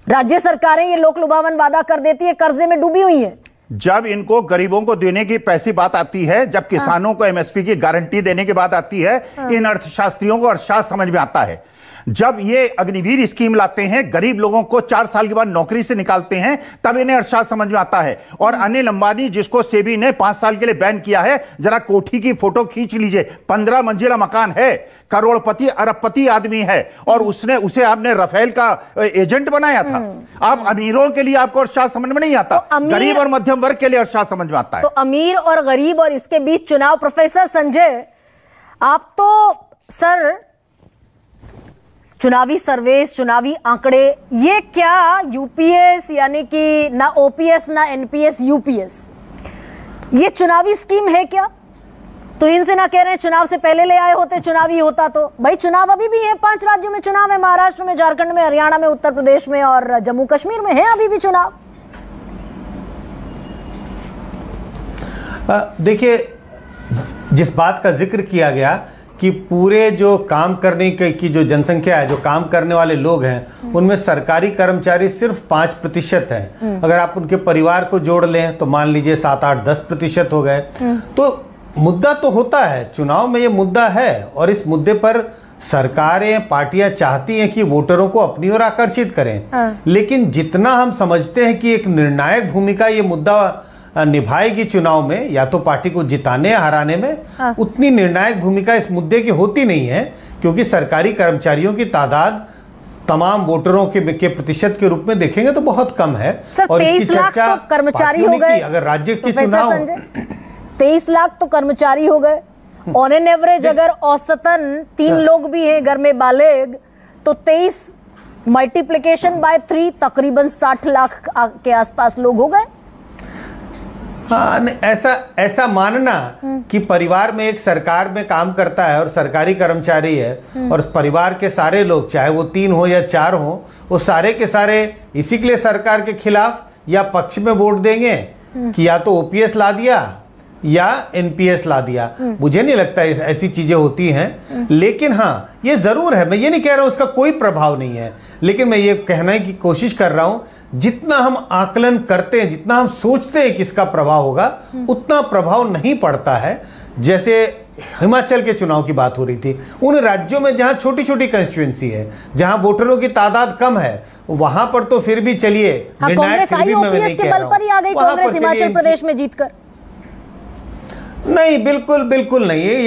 राज्य सरकारें ये लोक लुभावन वादा कर देती है, कर्जे में डूबी हुई है। जब इनको गरीबों को देने की पैसी बात आती है, जब किसानों को एमएसपी की गारंटी देने की बात आती है, इन अर्थशास्त्रियों को अर्थशास्त्र समझ में आता है। जब ये अग्निवीर स्कीम लाते हैं, गरीब लोगों को 4 साल के बाद नौकरी से निकालते हैं, तब इन्हें अर्थशास्त्र समझ में आता है। और अनिल अंबानी, जिसको सेबी ने 5 साल के लिए बैन किया है, जरा कोठी की फोटो खींच लीजिए, 15 मंजिला मकान है, करोड़पति अरबपति आदमी है, और उसे आपने राफेल का एजेंट बनाया था। आप अमीरों के लिए आपको अर्थशास्त्र समझ में नहीं आता, तो गरीब और मध्यम वर्ग के लिए अर्थशास्त्र समझ में आता है। तो अमीर और गरीब और इसके बीच चुनाव। प्रोफेसर संजय, आप तो सर चुनावी सर्वेस, चुनावी आंकड़े, ये क्या यूपीएस यानी कि ना ओपीएस ना एनपीएस यूपीएस, ये चुनावी स्कीम है क्या? तो इनसे ना कह रहे हैं चुनाव से पहले ले आए होते, चुनावी होता तो। भाई चुनाव अभी भी है, 5 राज्यों में चुनाव है, महाराष्ट्र में, झारखंड में, हरियाणा में, उत्तर प्रदेश में और जम्मू कश्मीर में है अभी भी चुनाव। देखिए, जिस बात का जिक्र किया गया कि पूरे जो काम करने की जो जनसंख्या है, जो काम करने वाले लोग हैं, उनमें सरकारी कर्मचारी सिर्फ 5% है। अगर आप उनके परिवार को जोड़ लें तो मान लीजिए 7, 8, 10% हो गए। तो मुद्दा तो होता है, चुनाव में ये मुद्दा है, और इस मुद्दे पर सरकारें, पार्टियां चाहती हैं कि वोटरों को अपनी ओर आकर्षित करें। लेकिन जितना हम समझते हैं कि एक निर्णायक भूमिका ये मुद्दा निभाएगी चुनाव में, या तो पार्टी को जिताने या हराने में, उतनी निर्णायक भूमिका इस मुद्दे की होती नहीं है, क्योंकि सरकारी कर्मचारियों की तादाद तमाम वोटरों के प्रतिशत के रूप में देखेंगे तो बहुत कम है। और इसकी चर्चा तो कर्मचारी हो गए, अगर राज्य के चुनाव 23 लाख तो कर्मचारी हो गए। ऑन एन एवरेज अगर औसतन 3 लोग भी हैं घर में बालिग, तो 23 मल्टीप्लिकेशन बाय 3 तकरीबन 60 लाख के आसपास लोग हो गए। ऐसा मानना कि परिवार में एक सरकार में काम करता है और सरकारी कर्मचारी है, और परिवार के सारे लोग, चाहे वो 3 हो या 4 हो, वो सारे के सारे इसी के लिए सरकार के खिलाफ या पक्ष में वोट देंगे कि या तो ओपीएस ला दिया या एनपीएस ला दिया। मुझे नहीं लगता ऐसी चीजें होती हैं, लेकिन हाँ ये जरूर है, मैं ये नहीं कह रहा हूं उसका कोई प्रभाव नहीं है, लेकिन मैं ये कहने की कोशिश कर रहा हूं जितना हम आकलन करते हैं, जितना हम सोचते हैं कि इसका प्रभाव होगा, उतना प्रभाव नहीं पड़ता है। जैसे हिमाचल के चुनाव की बात हो रही थी, उन राज्यों में जहां छोटी छोटी कंस्टिट्यूएंसी है, जहां वोटरों की तादाद कम है, वहां पर तो फिर भी चलिए कांग्रेस आई ओपीएस के बल पर ही आ गई कांग्रेस हिमाचल प्रदेश में जीतकर। नहीं, बिल्कुल बिल्कुल नहीं है।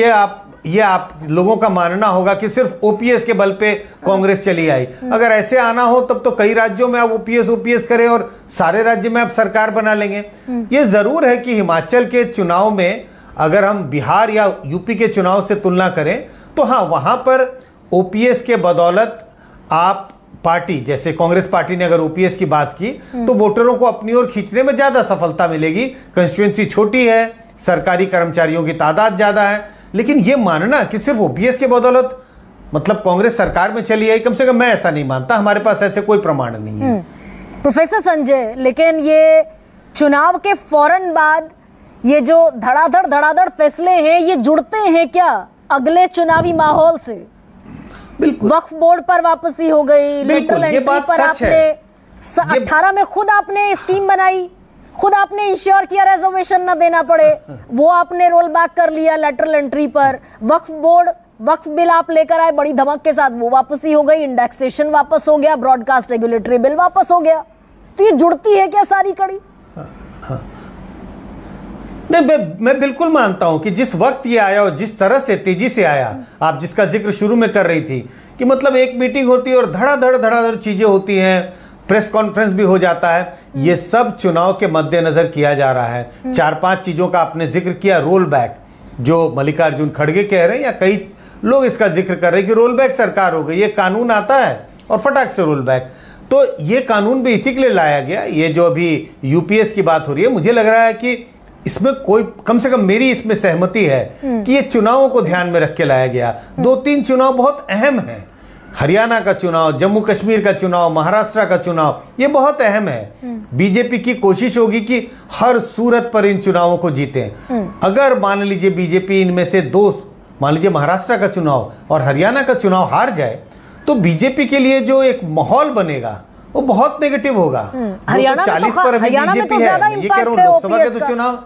ये आप लोगों का मानना होगा कि सिर्फ ओपीएस के बल पे कांग्रेस चली आई। अगर ऐसे आना हो तब तो कई राज्यों में आप ओपीएस करें और सारे राज्य में आप सरकार बना लेंगे। ये जरूर है कि हिमाचल के चुनाव में अगर हम बिहार या यूपी के चुनाव से तुलना करें तो हाँ, वहां पर ओपीएस के बदौलत आप पार्टी जैसे कांग्रेस पार्टी ने अगर ओपीएस की बात की तो वोटरों को अपनी ओर खींचने में ज्यादा सफलता मिलेगी। कंस्टिट्यूएंसी छोटी है, सरकारी कर्मचारियों की तादाद ज्यादा है, लेकिन यह मानना कि सिर्फ ओपीएस के बदौलत मतलब कांग्रेस सरकार में चली आई, कम से कम मैं ऐसा नहीं मानता। हमारे पास ऐसे कोई प्रमाण नहीं है। प्रोफेसर संजय, लेकिन ये चुनाव के फौरन बाद ये जो धड़ाधड़ फैसले हैं, ये जुड़ते हैं क्या अगले चुनावी माहौल से? बिल्कुल। वक्फ बोर्ड पर वापसी हो गई, लेटरल एंट्री पर आपने 18 में खुद आपने स्कीम बनाई, खुद आपने इंश्योर किया रिजर्वेशन न देना पड़े, वो आपने रोल बैक कर लिया लेटरल एंट्री पर। वक्फ बिल आप लेकर आए बड़ी धमक के साथ, वो वापसी हो गई, इंडेक्सेशन वापस हो गया, ब्रॉडकास्ट रेगुलेटरी बिल वापस हो गया। तो ये जुड़ती है क्या सारी कड़ी? नहीं, मैं बिल्कुल मानता हूं कि जिस वक्त ये आया और जिस तरह से तेजी से आया, आप जिसका जिक्र शुरू में कर रही थी कि मतलब एक मीटिंग होती है और धड़ाधड़ चीजें होती हैं, प्रेस कॉन्फ्रेंस भी हो जाता है, ये सब चुनाव के मद्देनजर किया जा रहा है। 4-5 चीजों का आपने जिक्र किया, रोल बैक, जो मल्लिकार्जुन खड़गे कह रहे हैं या कई लोग इसका जिक्र कर रहे हैं कि रोल बैक सरकार हो गई, ये कानून आता है और फटाक से रोल बैक। तो ये कानून भी इसी के लिए लाया गया। ये जो अभी यूपीएस की बात हो रही है, मुझे लग रहा है कि इसमें कोई, कम से कम मेरी इसमें सहमति है कि ये चुनावों को ध्यान में रख के लाया गया। 2-3 चुनाव बहुत अहम हैं, हरियाणा का चुनाव, जम्मू कश्मीर का चुनाव, महाराष्ट्र का चुनाव, ये बहुत अहम है। बीजेपी की कोशिश होगी कि हर सूरत पर इन चुनावों को जीतें। अगर मान लीजिए बीजेपी इनमें से मान लीजिए महाराष्ट्र का चुनाव और हरियाणा का चुनाव हार जाए, तो बीजेपी के लिए जो एक माहौल बनेगा वो बहुत नेगेटिव होगा। 240 पर अभी बीजेपी है, ये कह रहा हूं लोकसभा के तो चुनाव,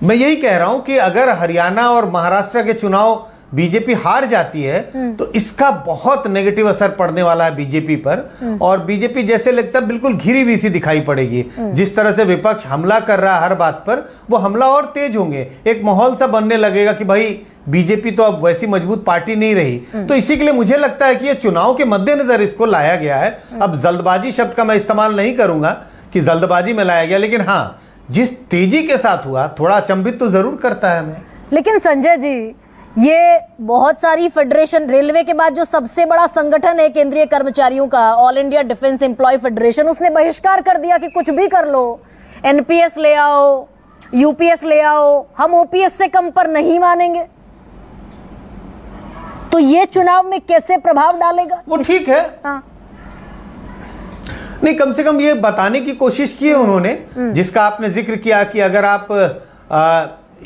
मैं यही कह रहा हूं कि अगर हरियाणा और महाराष्ट्र के चुनाव बीजेपी हार जाती है तो इसका बहुत नेगेटिव असर पड़ने वाला है बीजेपी पर, और बीजेपी जैसे लगता है बिल्कुल घिरी हुई सी दिखाई पड़ेगी। जिस तरह से विपक्ष हमला कर रहा है हर बात पर, वो हमला और तेज होंगे। एक माहौल सा बनने लगेगा कि भाई बीजेपी तो अब वैसी मजबूत पार्टी नहीं रही। तो इसी के लिए मुझे लगता है कि ये चुनाव के मद्देनजर इसको लाया गया है। अब जल्दबाजी शब्द का मैं इस्तेमाल नहीं करूंगा कि जल्दबाजी में लाया गया, लेकिन हाँ, जिस तेजी के साथ हुआ थोड़ा अचंभित तो जरूर करता है हमें। लेकिन संजय जी, ये बहुत सारी फेडरेशन, रेलवे के बाद जो सबसे बड़ा संगठन है केंद्रीय कर्मचारियों का, all India defence employ federation, उसने बहिष्कार कर दिया कि कुछ भी कर लो, एनपीएस ले आओ, यूपीएस ले आओ, हम ओपीएस से कम पर नहीं मानेंगे। तो ये चुनाव में कैसे प्रभाव डालेगा? वो ठीक है। हाँ। नहीं, कम से कम ये बताने की कोशिश की है उन्होंने, जिसका आपने जिक्र किया कि अगर आप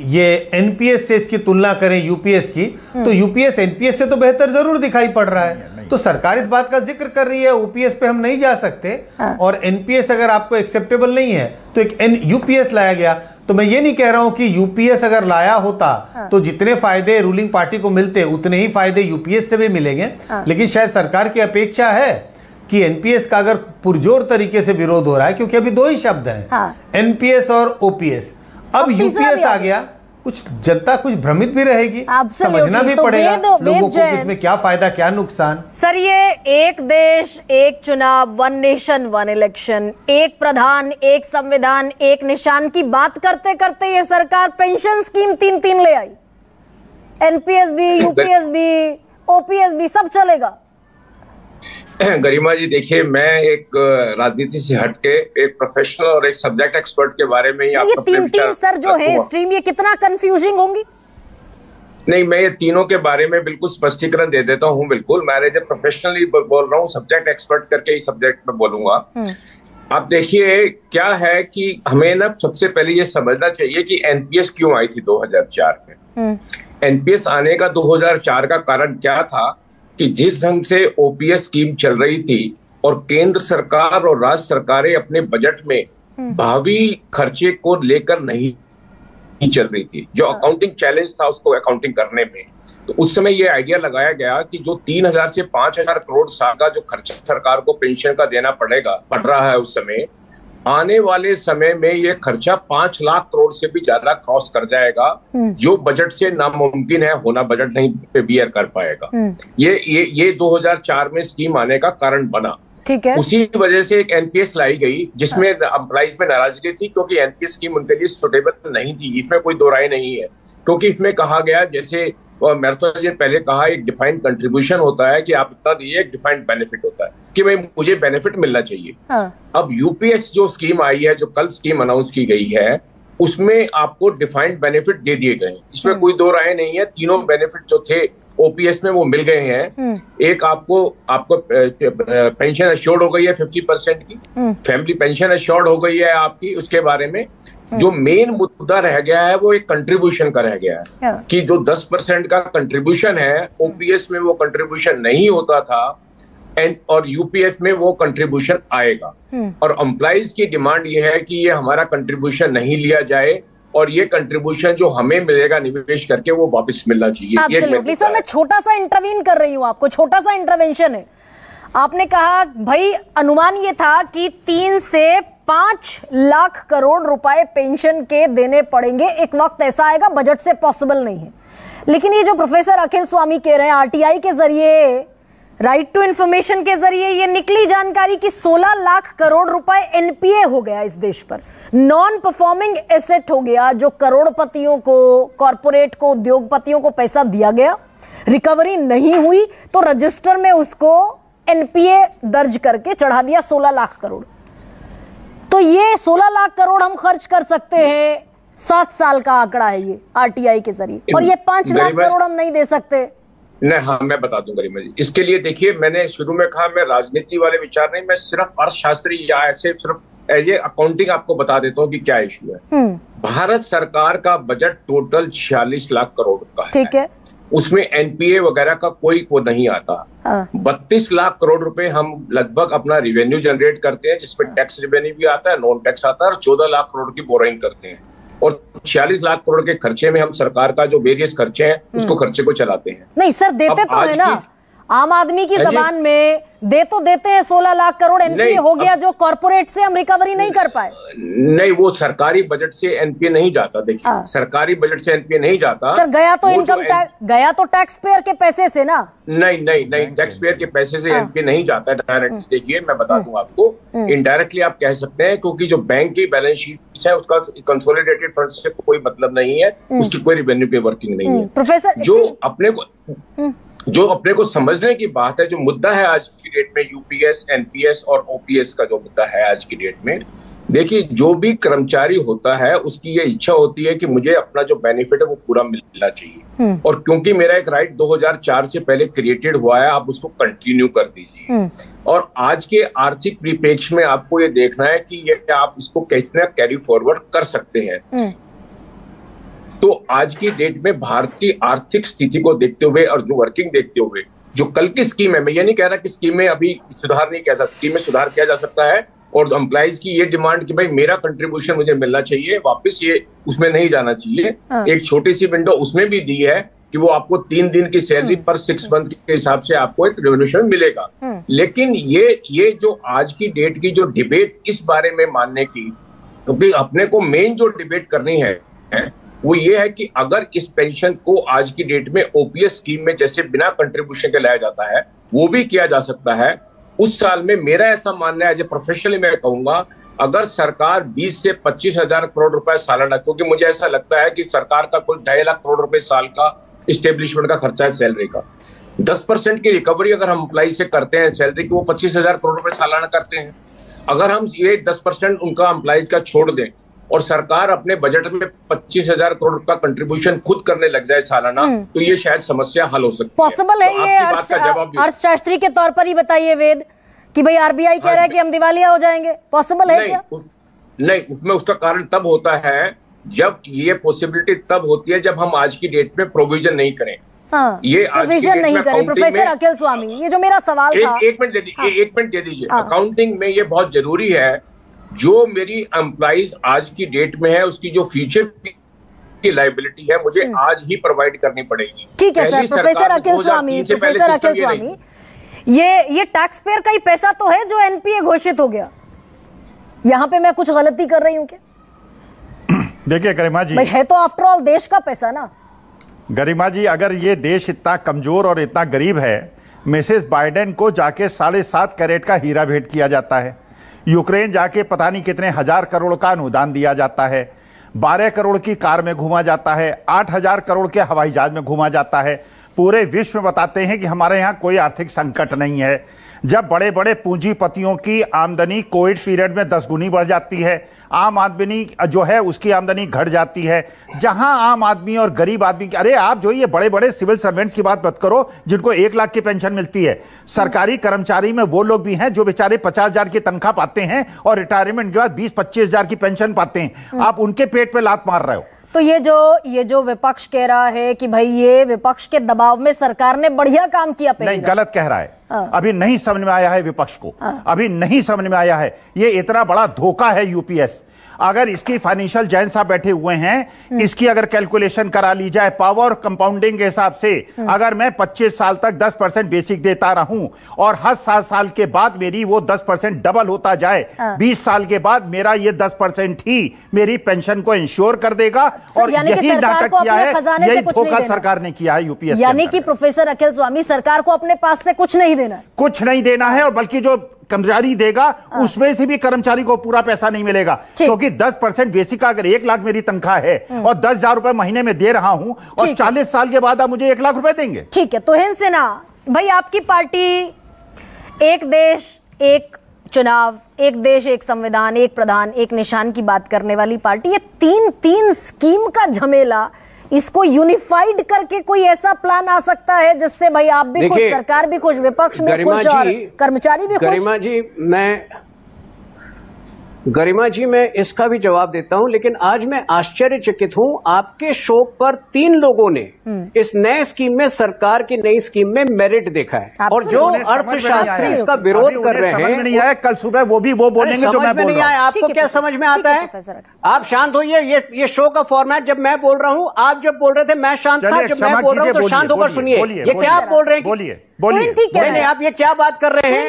ये एनपीएस से इसकी तुलना करें यूपीएस की, तो यूपीएस एनपीएस से तो बेहतर जरूर दिखाई पड़ रहा है। तो सरकार इस बात का जिक्र कर रही है, ओपीएस पे हम नहीं जा सकते, और एनपीएस अगर आपको एक्सेप्टेबल नहीं है तो एक यूपीएस लाया गया। तो मैं ये नहीं कह रहा हूं कि यूपीएस अगर लाया होता तो जितने फायदे रूलिंग पार्टी को मिलते उतने ही फायदे यूपीएस से भी मिलेंगे। लेकिन शायद सरकार की अपेक्षा है कि एनपीएस का अगर पुरजोर तरीके से विरोध हो रहा है, क्योंकि अभी 2 ही शब्द हैं, एनपीएस और ओपीएस। अब यूपीएस आ गया, कुछ जनता कुछ भ्रमित भी रहेगी, समझना भी पड़ेगा लोगों को इसमें क्या फायदा क्या नुकसान। सर, ये एक देश एक चुनाव, 1 नेशन 1 इलेक्शन, एक प्रधान एक संविधान एक निशान की बात करते करते ये सरकार पेंशन स्कीम 3 ले आई। एनपीएस भी, यूपीएस भी, ओपीएस भी, सब चलेगा। गरिमा जी, देखिए, मैं एक राजनीति से हटके एक प्रोफेशनल और एक सब्जेक्ट एक्सपर्ट के बारे में ही ये 3 सर जो है स्ट्रीम, ये कितना कंफ्यूजिंग होंगी? नहीं, मैं ये तीनों के बारे में बिल्कुल स्पष्टीकरण दे देता हूँ। बिल्कुल, मैं एज ए प्रोफेशनली बोल रहा हूँ, सब्जेक्ट एक्सपर्ट करके ही सब्जेक्ट में बोलूंगा। आप देखिए क्या है कि हमें ना सबसे पहले ये समझना चाहिए कि एनपीएस क्यों आई थी 2004 में। एनपीएस आने का 2004 का कारण क्या था कि जिस ढंग से ओपीएस स्कीम चल रही थी और केंद्र सरकार और राज्य सरकारें अपने बजट में भावी खर्चे को लेकर नहीं चल रही थी, जो अकाउंटिंग चैलेंज था उसको अकाउंटिंग करने में, तो उस समय ये आइडिया लगाया गया कि जो 3000 से 5000 करोड़ साल का जो खर्चा सरकार को पेंशन का देना पड़ रहा है उस समय, आने वाले समय में ये खर्चा 5 लाख करोड़ से भी ज्यादा क्रॉस कर जाएगा, जो बजट से नामुमकिन है होना, बजट नहीं बियर कर पाएगा। ये 2004 में स्कीम आने का कारण बना। ठीक है। उसी वजह से एक एनपीएस लाई गई जिसमें एम्प्लॉइज में नाराजगी थी क्योंकि एनपीएस स्कीम उनके लिए सुटेबल नहीं थी। इसमें कोई दो राय नहीं है, क्योंकि इसमें कहा गया, जैसे मैथुर जी ने पहले कहा, एक डिफाइंड कंट्रीब्यूशन होता है कि आप इतना दिए, एक डिफाइंड बेनिफिट होता है कि भाई मुझे बेनिफिट मिलना चाहिए। अब यूपीएस जो स्कीम आई है, जो कल स्कीम अनाउंस की गई है, उसमें आपको डिफाइंड बेनिफिट दे दिए गए। इसमें कोई दो राय नहीं है। तीनों बेनिफिट जो थे ओपीएस में वो मिल गए हैं। एक आपको पेंशन अश्योर्ड हो गई है 50% की, फैमिली पेंशन अश्योर्ड हो गई है आपकी। उसके बारे में जो मेन मुद्दा रह गया है वो एक कंट्रीब्यूशन का रह गया है कि जो 10% का कंट्रीब्यूशन है, ओपीएस में वो कंट्रीब्यूशन नहीं होता था और यूपीएस में वो कंट्रीब्यूशन आएगा। और एम्प्लॉइज की डिमांड ये है कि ये हमारा कंट्रीब्यूशन नहीं लिया जाए और ये कंट्रीब्यूशन जो हमें मिलेगा निवेश करके वो वापस मिलना चाहिए। एब्सोल्युटली सर, मैं छोटा सा इंटरवीन कर रही हूँ, आपको छोटा सा इंटरवेंशन है। आपने कहा भाई अनुमान ये था कि 3 से 5 लाख करोड़ रुपए पेंशन के देने पड़ेंगे, एक वक्त ऐसा आएगा बजट से पॉसिबल नहीं है। लेकिन ये जो प्रोफेसर अखिल स्वामी कह रहे हैं, आरटीआई के जरिए, राइट टू इंफॉर्मेशन के जरिए ये निकली जानकारी कि 16 लाख करोड़ रुपए एनपीए हो गया इस देश पर, नॉन परफॉर्मिंग एसेट हो गया, जो करोड़पतियों को, कॉरपोरेट को, उद्योगपतियों को पैसा दिया गया, रिकवरी नहीं हुई तो रजिस्टर में उसको एनपीए दर्ज करके चढ़ा दिया 16 लाख करोड़। तो ये 16 लाख करोड़ हम खर्च कर सकते हैं, 7 साल का आंकड़ा है ये आरटीआई के जरिए, और ये 5 लाख करोड़ हम नहीं दे सकते। नहीं, हाँ मैं बता दूं गरिमा जी। इसके लिए देखिए, मैंने शुरू में कहा मैं राजनीति वाले विचार नहीं, मैं सिर्फ अर्थशास्त्री या ऐसे सिर्फ ये अकाउंटिंग आपको बता देता हूँ कि क्या इशू है। भारत सरकार का बजट टोटल 46 लाख करोड़ का है। ठीक है। उसमें एनपीए वगैरह का कोई वो नहीं आता। 32 लाख करोड़ रुपए हम लगभग अपना रिवेन्यू जनरेट करते हैं, जिसमें टैक्स रिवेन्यू भी आता है, नॉन टैक्स आता है, और 14 लाख करोड़ की बोरिंग करते हैं। और 46 लाख करोड़ के खर्चे में हम सरकार का जो वेरियस खर्चे हैं उसको खर्चे को चलाते हैं। नहीं सर, देते तो है ना, आम आदमी की जबान में दे तो देते हैं 16 लाख करोड़ एनपीए हो गया, जो कॉर्पोरेट से हम रिकवरी नहीं कर पाए। नहीं, वो सरकारी बजट से एनपीए नहीं जाता। देखिए, सरकारी बजट से एनपीए नहीं जाता सर। गया तो इनकम टैक्स, गया तो टैक्स पेयर के पैसे से ना। नहीं, टैक्स पेयर के पैसे से एनपीए नहीं जाता डायरेक्टली। देखिए मैं बता दूं आपको, इनडायरेक्टली आप कह सकते हैं, क्योंकि जो बैंक की बैलेंस शीट है उसका कंसोलिडेटेड फंड से कोई मतलब नहीं है, उसकी कोई रिवेन्यू की वर्किंग नहीं है। प्रोफेसर, जो अपने को समझने की बात है, जो मुद्दा है आज की डेट में, यूपीएस, एनपीएस और ओपीएस का जो मुद्दा है आज की डेट में, देखिए जो भी कर्मचारी होता है उसकी ये इच्छा होती है कि मुझे अपना जो बेनिफिट है वो पूरा मिलना चाहिए, और क्योंकि मेरा एक राइट 2004 से पहले क्रिएटेड हुआ है, आप उसको कंटिन्यू कर दीजिए। और आज के आर्थिक परिप्रेक्ष्य में आपको ये देखना है कि ये आप इसको कितना कैरी फॉरवर्ड कर सकते हैं। तो आज की डेट में भारत की आर्थिक स्थिति को देखते हुए और जो वर्किंग देखते हुए, जो कल की स्कीम है, मैं ये नहीं कह रहा कि स्कीम में अभी सुधार नहीं किया जा सकता, स्कीम में सुधार किया जा सकता है, और एम्प्लॉइज की ये डिमांड कि भाई मेरा कंट्रीब्यूशन मुझे मिलना चाहिए वापस, ये उसमें नहीं जाना चाहिए। एक छोटी सी विंडो उसमें भी दी है कि वो आपको 3 दिन की सैलरी पर 6 मंथ के हिसाब से आपको एक रेवोल्यूशन मिलेगा। लेकिन ये जो आज की डेट की जो डिबेट इस बारे में मानने की, क्योंकि अपने को मेन जो डिबेट करनी है वो ये है कि अगर इस पेंशन को आज की डेट में ओपीएस स्कीम में जैसे बिना कंट्रीब्यूशन के लाया जाता है वो भी किया जा सकता है। उस साल में मेरा ऐसा मानना है, एज ए प्रोफेशनली मैं कहूंगा, अगर सरकार 20 से 25 हजार करोड़ रुपए सालाना, क्योंकि मुझे ऐसा लगता है कि सरकार का कुल 2.5 लाख करोड़ रुपए साल का इस्टेब्लिशमेंट का खर्चा है सैलरी का, 10% की रिकवरी अगर हम एम्प्लॉय से करते हैं सैलरी की, वो 25 हजार करोड़ रुपए सालाना करते हैं। अगर हम ये 10% उनका एम्प्लॉय का छोड़ दें और सरकार अपने बजट में 25 हजार करोड़ का कंट्रीब्यूशन खुद करने लग जाए सालाना, तो ये शायद समस्या हल हो सकती है। पॉसिबल है ये? अर्थशास्त्री के तौर पर ही बताइए वेद, कि भाई आरबीआई कह रहा है कि हम दिवालिया हो जाएंगे? पॉसिबल है क्या? नहीं, उसमें उसका कारण तब होता है जब ये पॉसिबिलिटी तब होती है जब हम आज की डेट में प्रोविजन नहीं करें। हाँ, ये प्रोविजन नहीं करें। प्रोफेसर अखिल स्वामी, ये जो मेरा सवाल था, एक मिनट दे दीजिए। अकाउंटिंग में ये बहुत जरूरी है, जो मेरी एम्प्लॉइज आज की डेट में है उसकी जो फ्यूचर की लाइबिलिटी है मुझे आज ही प्रोवाइड करनी पड़ेगी। ठीक है सर। प्रोफेसर अखिल स्वामी, ये टैक्स पेयर का ही पैसा तो है जो एनपीए घोषित हो गया। यहां पे मैं कुछ गलती कर रही हूं क्या? देखिए गरिमा जी, भाई है तो आफ्टर ऑल देश का पैसा ना। गरिमा जी, अगर ये देश इतना कमजोर और इतना गरीब है, मिसेस बाइडेन को जाके 7.5 कैरेट का हीरा भेंट किया जाता है, यूक्रेन जाके पता नहीं कितने हजार करोड़ का अनुदान दिया जाता है, 12 करोड़ की कार में घूमा जाता है, 8,000 करोड़ के हवाई जहाज में घूमा जाता है, पूरे विश्व में बताते हैं कि हमारे यहाँ कोई आर्थिक संकट नहीं है। जब बड़े बड़े पूंजीपतियों की आमदनी कोविड पीरियड में 10 गुनी बढ़ जाती है, आम आदमी जो है उसकी आमदनी घट जाती है, जहां आम आदमी और गरीब आदमी की, अरे आप जो ये बड़े बड़े सिविल सर्वेंट्स की बात मत करो जिनको 1 लाख की पेंशन मिलती है, सरकारी कर्मचारी में वो लोग भी हैं जो बेचारे 50,000 की तनख्वाह पाते हैं और रिटायरमेंट के बाद 20-25 हजार की पेंशन पाते हैं। आप उनके पेट पे लात मार रहे हो। तो ये जो विपक्ष कह रहा है कि भाई ये विपक्ष के दबाव में सरकार ने बढ़िया काम किया, नहीं, गलत कह रहा है। अभी नहीं समझ में आया है विपक्ष को, अभी नहीं समझ में आया है। ये इतना बड़ा धोखा है यूपीएस। अगर इसकी फाइनेंशियल जैन साहब बैठे हुए हैं, इसकी अगर कैलकुलेशन करा ली जाए पावर कंपाउंडिंग के हिसाब से, अगर मैं 25 साल तक 10% बेसिक देता रहूं और हर 7 साल के बाद मेरी वो 10% डबल होता जाए, 20 साल के बाद मेरा ये 10% ही मेरी पेंशन को इंश्योर कर देगा। और यही नाटक किया है, यही धोखा सरकार ने किया है यूपीएस। यानी कि प्रोफेसर अखिल स्वामी, सरकार को अपने पास से कुछ नहीं देना है, कुछ नहीं देना है, और बल्कि जो कर्मचारी देगा उसमें से भी कर्मचारी को पूरा पैसा नहीं मिलेगा, क्योंकि 10% बेसिक का अगर 1 लाख मेरी तनख्वाह है और 10,000 रुपए महीने में दे रहा हूं और 40 साल के बाद आप मुझे 1 लाख रुपए देंगे। ठीक है। तो हिंद सिन्हा भाई, आपकी पार्टी एक देश एक चुनाव, एक देश एक संविधान, एक प्रधान एक निशान की बात करने वाली पार्टी, ये तीन स्कीम का झमेला, इसको यूनिफाइड करके कोई ऐसा प्लान आ सकता है जिससे भाई आप भी खुश, सरकार भी खुश, विपक्ष भी खुश और कर्मचारी भी खुश? गरिमा जी, मैं इसका भी जवाब देता हूं, लेकिन आज मैं आश्चर्यचकित हूं। आपके शो पर 3 लोगों ने इस नए स्कीम में, सरकार की नई स्कीम में मेरिट देखा है, और जो अर्थशास्त्री इसका विरोध कर रहे हैं, नहीं आया कल सुबह वो भी वो बोलेंगे जो मैं बोल रहा हूं। आपको क्या समझ में आता है? आप शांत होइए। ये शो का फॉर्मेट, जब मैं बोल रहा हूं, आप जब बोल रहे थे मैं शांत था, जब मैं बोल रहा हूं तो शांत होकर सुनिए। ये क्या आप बोल रहे हैं? बोलिए। नहीं, आप ये क्या बात कर रहे हैं?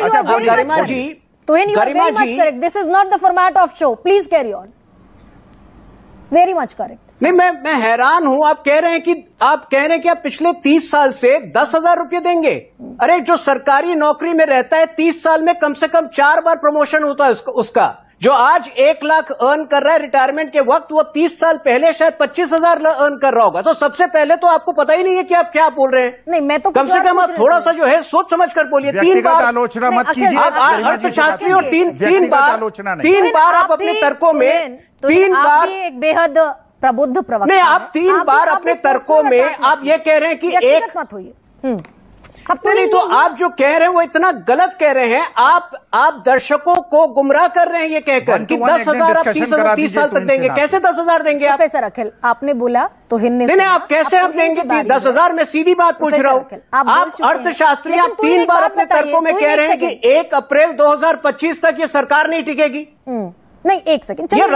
गरिमा जी, तो Garima ji, this is not the format of show, please carry on. Very much correct. नहीं, मैं हैरान हूं। आप कह रहे हैं कि आप पिछले 30 साल से 10,000 रुपये देंगे। अरे जो सरकारी नौकरी में रहता है 30 साल में कम से कम 4 बार प्रमोशन होता है उसका। जो आज 1 लाख अर्न कर रहा है रिटायरमेंट के वक्त, वो 30 साल पहले शायद 25,000 अर्न कर रहा होगा। तो सबसे पहले तो आपको पता ही नहीं है कि आप क्या बोल रहे हैं। नहीं, मैं तो कम से कम आप थोड़ा सा जो है सोच समझ कर बोलिए। 3 बार आलोचना मत कीजिए आप अर्थशास्त्री, और 3 बार आप अपने तर्कों में, 3 बार एक बेहद प्रबुद्ध प्रवक्ता नहीं, आप 3 बार अपने तर्कों में आप ये कह रहे हैं कि एक मत होइए। नहीं, तो आप जो कह रहे हैं वो इतना गलत कह रहे हैं। आप दर्शकों को गुमराह कर रहे हैं ये कहकर कि 10,000 आप 30 साल तक देंगे। कैसे 10,000 देंगे आप? प्रोफेसर अखिल, आपने बोला तो हिंद ने, नहीं, आप कैसे आप देंगे 10,000? मैं सीधी बात पूछ रहा हूँ। आप अर्थशास्त्री, आप 3 बार अपने तर्कों में कह रहे हैं कि 1 अप्रैल 2025 तक ये सरकार नहीं टिकेगी। नहीं, एक सेकंड, ये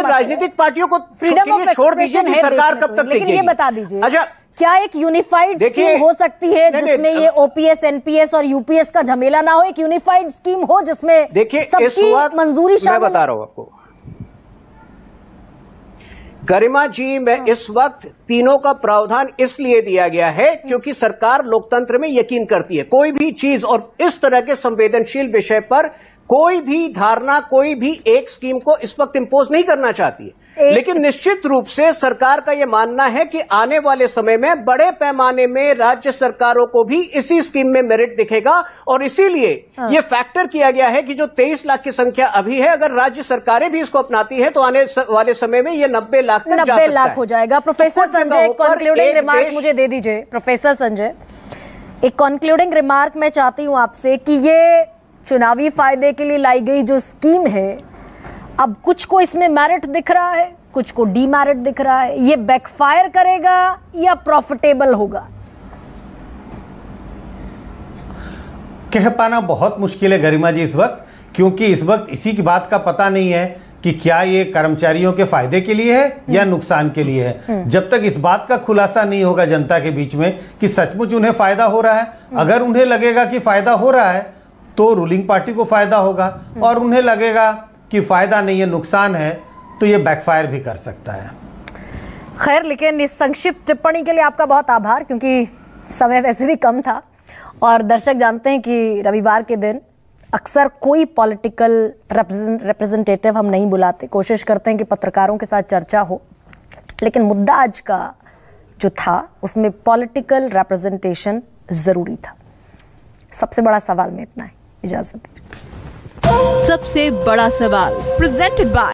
राजनीतिक पार्टियों को छोड़ दीजिए कि सरकार कब तक टिकेगी। ये बता दीजिए, अच्छा, क्या एक यूनिफाइड स्कीम हो सकती है जिसमें ये ओपीएस, एनपीएस और यूपीएस का झमेला ना हो? एक यूनिफाइड स्कीम हो जिसमें सबकी मंजूरी शामिल? मैं बता रहा हूं आपको गरिमा जी, मैं इस वक्त तीनों का प्रावधान इसलिए दिया गया है क्योंकि सरकार लोकतंत्र में यकीन करती है। कोई भी चीज और इस तरह के संवेदनशील विषय पर कोई भी धारणा, कोई भी एक स्कीम को इस वक्त इंपोज नहीं करना चाहती है। लेकिन निश्चित रूप से सरकार का यह मानना है कि आने वाले समय में बड़े पैमाने में राज्य सरकारों को भी इसी स्कीम में मेरिट दिखेगा, और इसीलिए यह फैक्टर किया गया है कि जो 23 लाख की संख्या अभी है, अगर राज्य सरकारें भी इसको अपनाती है तो आने वाले समय में यह 90 लाख तक जा सकता है। 90 लाख हो जाएगा। प्रोफेसर संजय, कंक्लूडिंग रिमार्क मुझे दे दीजिए। प्रोफेसर संजय, एक कंक्लूडिंग रिमार्क मैं चाहती हूं आपसे कि ये चुनावी फायदे के लिए लाई गई जो स्कीम है, अब कुछ को इसमें मेरिट दिख रहा है, कुछ को डीमेरिट दिख रहा है। ये बैकफायर करेगा या प्रॉफिटेबल होगा? कह पाना बहुत मुश्किल है गरिमा जी इस वक्त, क्योंकि इस वक्त इसी की बात का पता नहीं है कि क्या ये कर्मचारियों के फायदे के लिए है या नुकसान के लिए है। जब तक इस बात का खुलासा नहीं होगा जनता के बीच में कि सचमुच उन्हें फायदा हो रहा है, अगर उन्हें लगेगा कि फायदा हो रहा है तो रूलिंग पार्टी को फायदा होगा, और उन्हें लगेगा कि फायदा नहीं है, नुकसान है, तो ये बैकफायर भी कर सकता है। खैर, लेकिन इस संक्षिप्त टिप्पणी के लिए आपका बहुत आभार, क्योंकि समय वैसे भी कम था और दर्शक जानते हैं कि रविवार के दिन अक्सर कोई पॉलिटिकल रिप्रेजेंटेटिव हम नहीं बुलाते, कोशिश करते हैं कि पत्रकारों के साथ चर्चा हो, लेकिन मुद्दा आज का जो था उसमें पॉलिटिकल रिप्रेजेंटेशन जरूरी था। सबसे बड़ा सवाल में इतना है। इजाजत दीजिए। सबसे बड़ा सवाल प्रेजेंटेड बाय